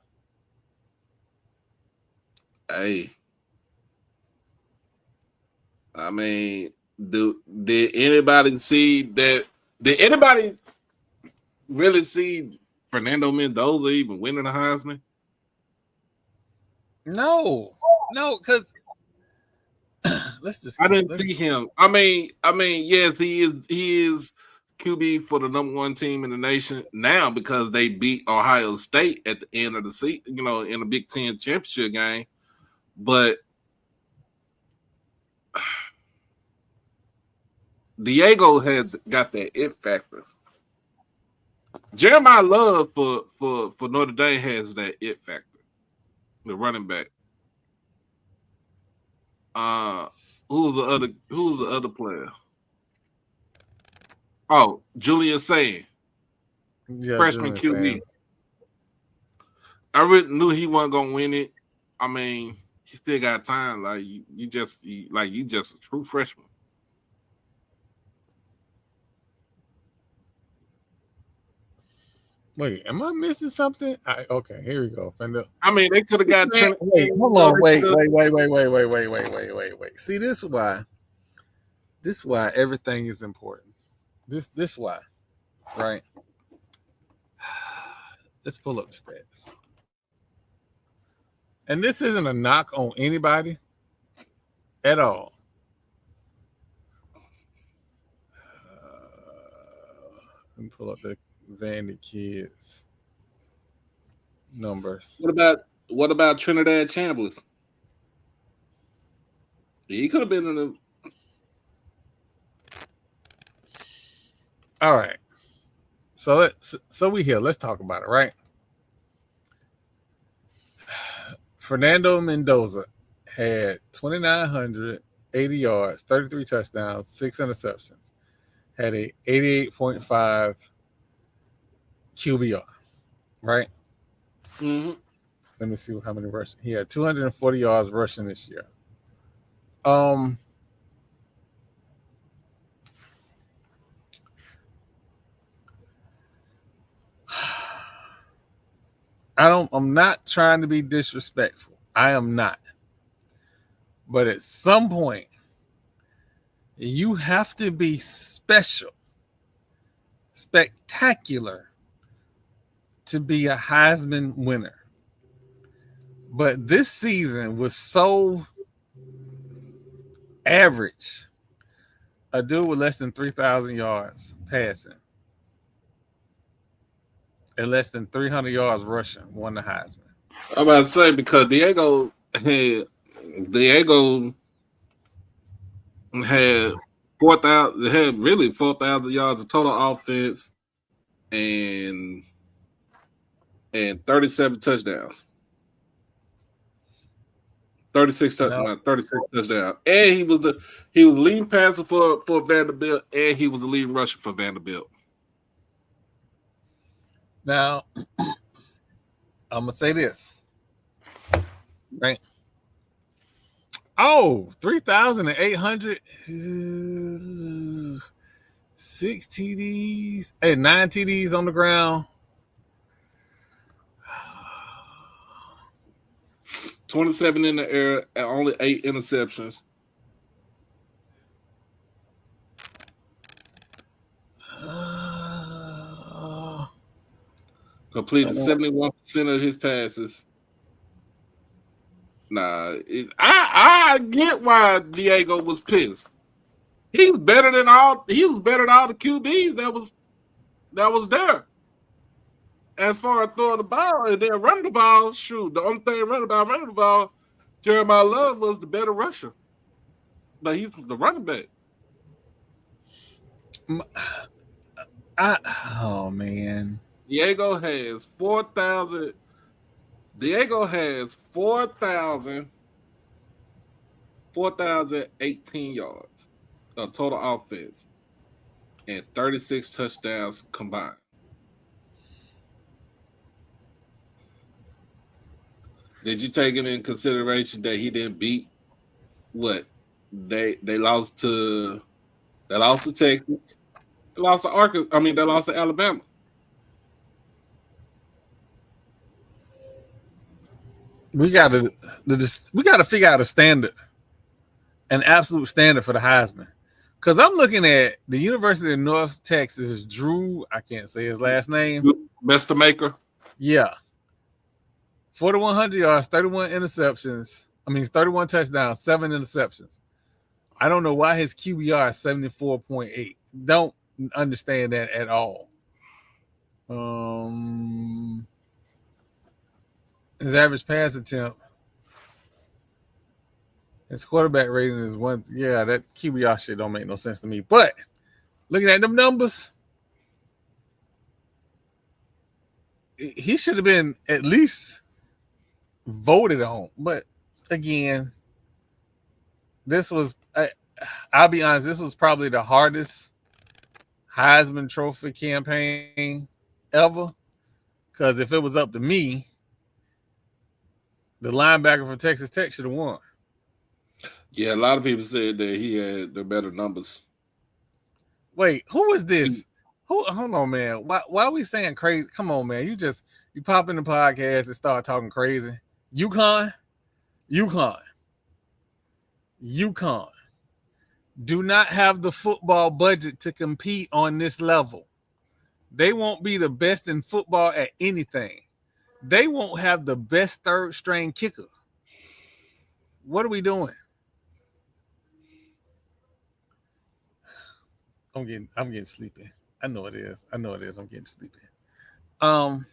Hey, I mean, did anybody see that? Did anybody really see Fernando Mendoza even winning the Heisman? No, because I didn't see him. I mean, yes, he is QB for the number one team in the nation now because they beat Ohio State at the end of the season, in the Big Ten championship game. But Diego had got that it factor. Jeremiah Love for Notre Dame has that it factor. The running back. Who's the other player? Oh, Julius Saying. Yeah, freshman QB. I really knew he wasn't gonna win it. I mean, he still got time. Like you just a true freshman. Wait, am I missing something? Okay, here we go. I mean, they could have got. Hold on, wait. See, this is why everything is important. This why, right? Let's pull up the stats. And this isn't a knock on anybody at all. Let me pull up the Vandy kids numbers. What about Trinidad Chambliss? He could have been in the. All right. So we here. Let's talk about it, right? Fernando Mendoza had 2,980 yards, 33 touchdowns, 6 interceptions. Had a 88.5 QBR, right? Mm-hmm. Let me see how many rushing. He had 240 yards rushing this year. I'm not trying to be disrespectful. I am not. But at some point, you have to be special, spectacular to be a Heisman winner. But this season was so average. A dude with less than 3,000 yards passing and less than 300 yards rushing won the Heisman. I'm about to say because Diego had 4,000. Had really 4,000 yards of total offense and 37 touchdowns. 36 touchdowns. And he was leading passer for Vanderbilt, and he was the leading rusher for Vanderbilt. Now, I'm gonna say this, right? Oh, 3,800, 6 TDs, and 9 TDs on the ground. 27 in the air and only 8 interceptions. Completed 71% of his passes. I get why Diego was pissed. He was better than all the QBs that was there. As far as throwing the ball and then running the ball, shoot, the only thing running the ball, Jeremiah Love was the better rusher. But he's the running back. Oh man. Diego has 4,018 yards of total offense and 36 touchdowns combined. Did you take into consideration that he didn't beat what they lost to Texas, they lost to Arkansas? I mean, they lost to Alabama. We got to figure out a standard, an absolute standard for the Heisman. Because I'm looking at the University of North Texas, Drew, I can't say his last name. Mr. Maker. Yeah. 4,100 yards, 31 interceptions. 31 touchdowns, 7 interceptions. I don't know why his QBR is 74.8. Don't understand that at all. His average pass attempt, his quarterback rating is 1. Yeah, that QBR shit don't make no sense to me. But looking at them numbers, he should have been at least voted on. But again, I'll be honest, this was probably the hardest Heisman Trophy campaign ever. Because if it was up to me, the linebacker for Texas Tech should have won. Yeah, a lot of people said that he had the better numbers. Wait, who was this? Hold on, man. Why are we saying crazy? Come on, man. You pop in the podcast and start talking crazy. UConn. Do not have the football budget to compete on this level. They won't be the best in football at anything. They won't have the best third string kicker. What are we doing? I'm getting sleepy. I know it is. I'm getting sleepy. Um,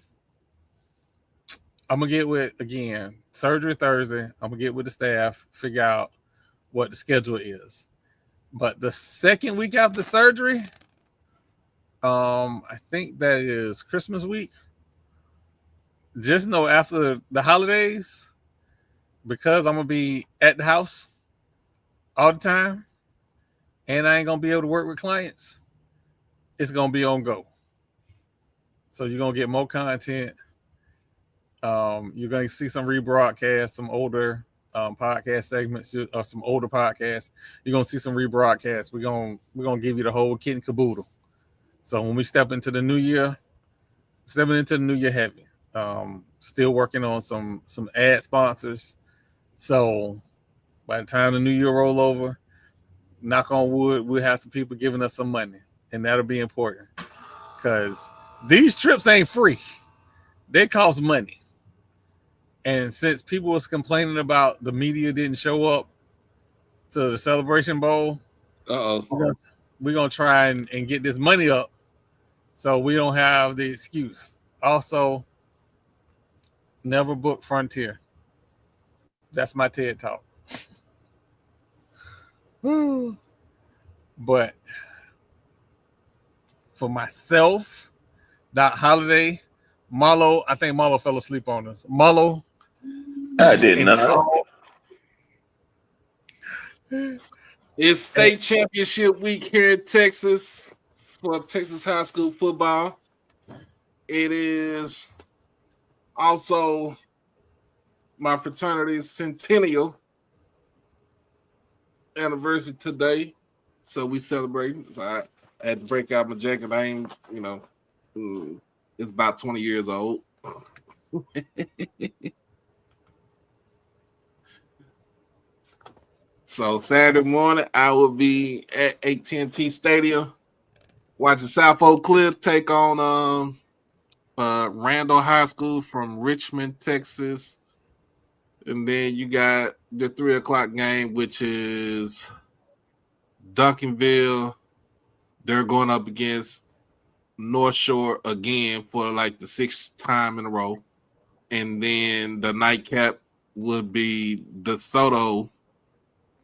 I'm gonna get with again surgery Thursday. I'm gonna get with the staff, figure out what the schedule is. But the second week after surgery, I think that is Christmas week. Just know after the holidays, because I'm gonna be at the house all the time, and I ain't gonna be able to work with clients, it's gonna be on go. So you're gonna get more content. You're gonna see some rebroadcasts, some older podcast segments, or some older podcasts. You're gonna see some rebroadcasts. We're gonna give you the whole kit and caboodle. So when we step into the new year, stepping into the new year heavy. Still working on some ad sponsors. So by the time the new year roll over, knock on wood, we'll have some people giving us some money, and that'll be important because these trips ain't free. They cost money. And since people was complaining about the media didn't show up to the Celebration Bowl, we're gonna try and get this money up so we don't have the excuse. Also, never book Frontier. That's my TED talk. But for myself, that holiday, I think Marlo fell asleep on us. Marlo, I did not. It's state championship week here in Texas for Texas high school football. It is also my fraternity's centennial anniversary today. So we celebrating. So I had to break out my jacket. I ain't, it's about 20 years old. So Saturday morning, I will be at AT&T Stadium watching South Oak Cliff take on Randall High School from Richmond, Texas. And then you got the 3:00 game, which is Duncanville. They're going up against North Shore again for like the 6th time in a row. And then the nightcap would be DeSoto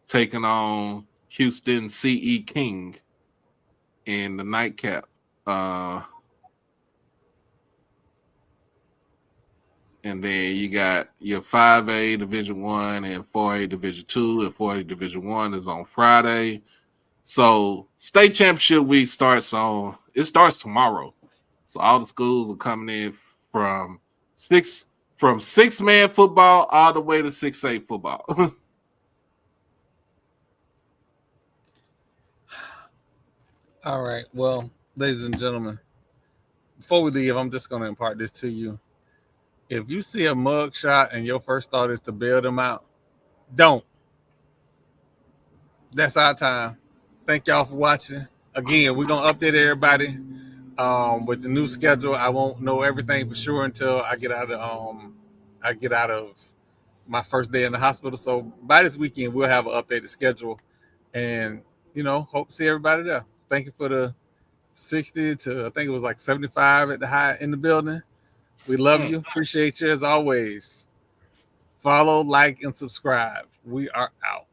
taking on Houston CE King in the nightcap. And then you got your 5A Division 1 and 4A Division 2, and 4A Division 1 is on Friday. So state championship week starts tomorrow. So all the schools are coming in from 6-man football all the way to 6A football. All right. Well, ladies and gentlemen, before we leave, I'm just going to impart this to you. If you see a mug shot and your first thought is to bail them out, don't. That's our time. Thank y'all for watching. Again, we're going to update everybody with the new schedule. I won't know everything for sure until I get out of my first day in the hospital. So by this weekend, we'll have an updated schedule, and hope to see everybody there. Thank you for the 60 to, I think it was like 75 at the high in the building. We love you. Appreciate you as always. Follow, like, and subscribe. We are out.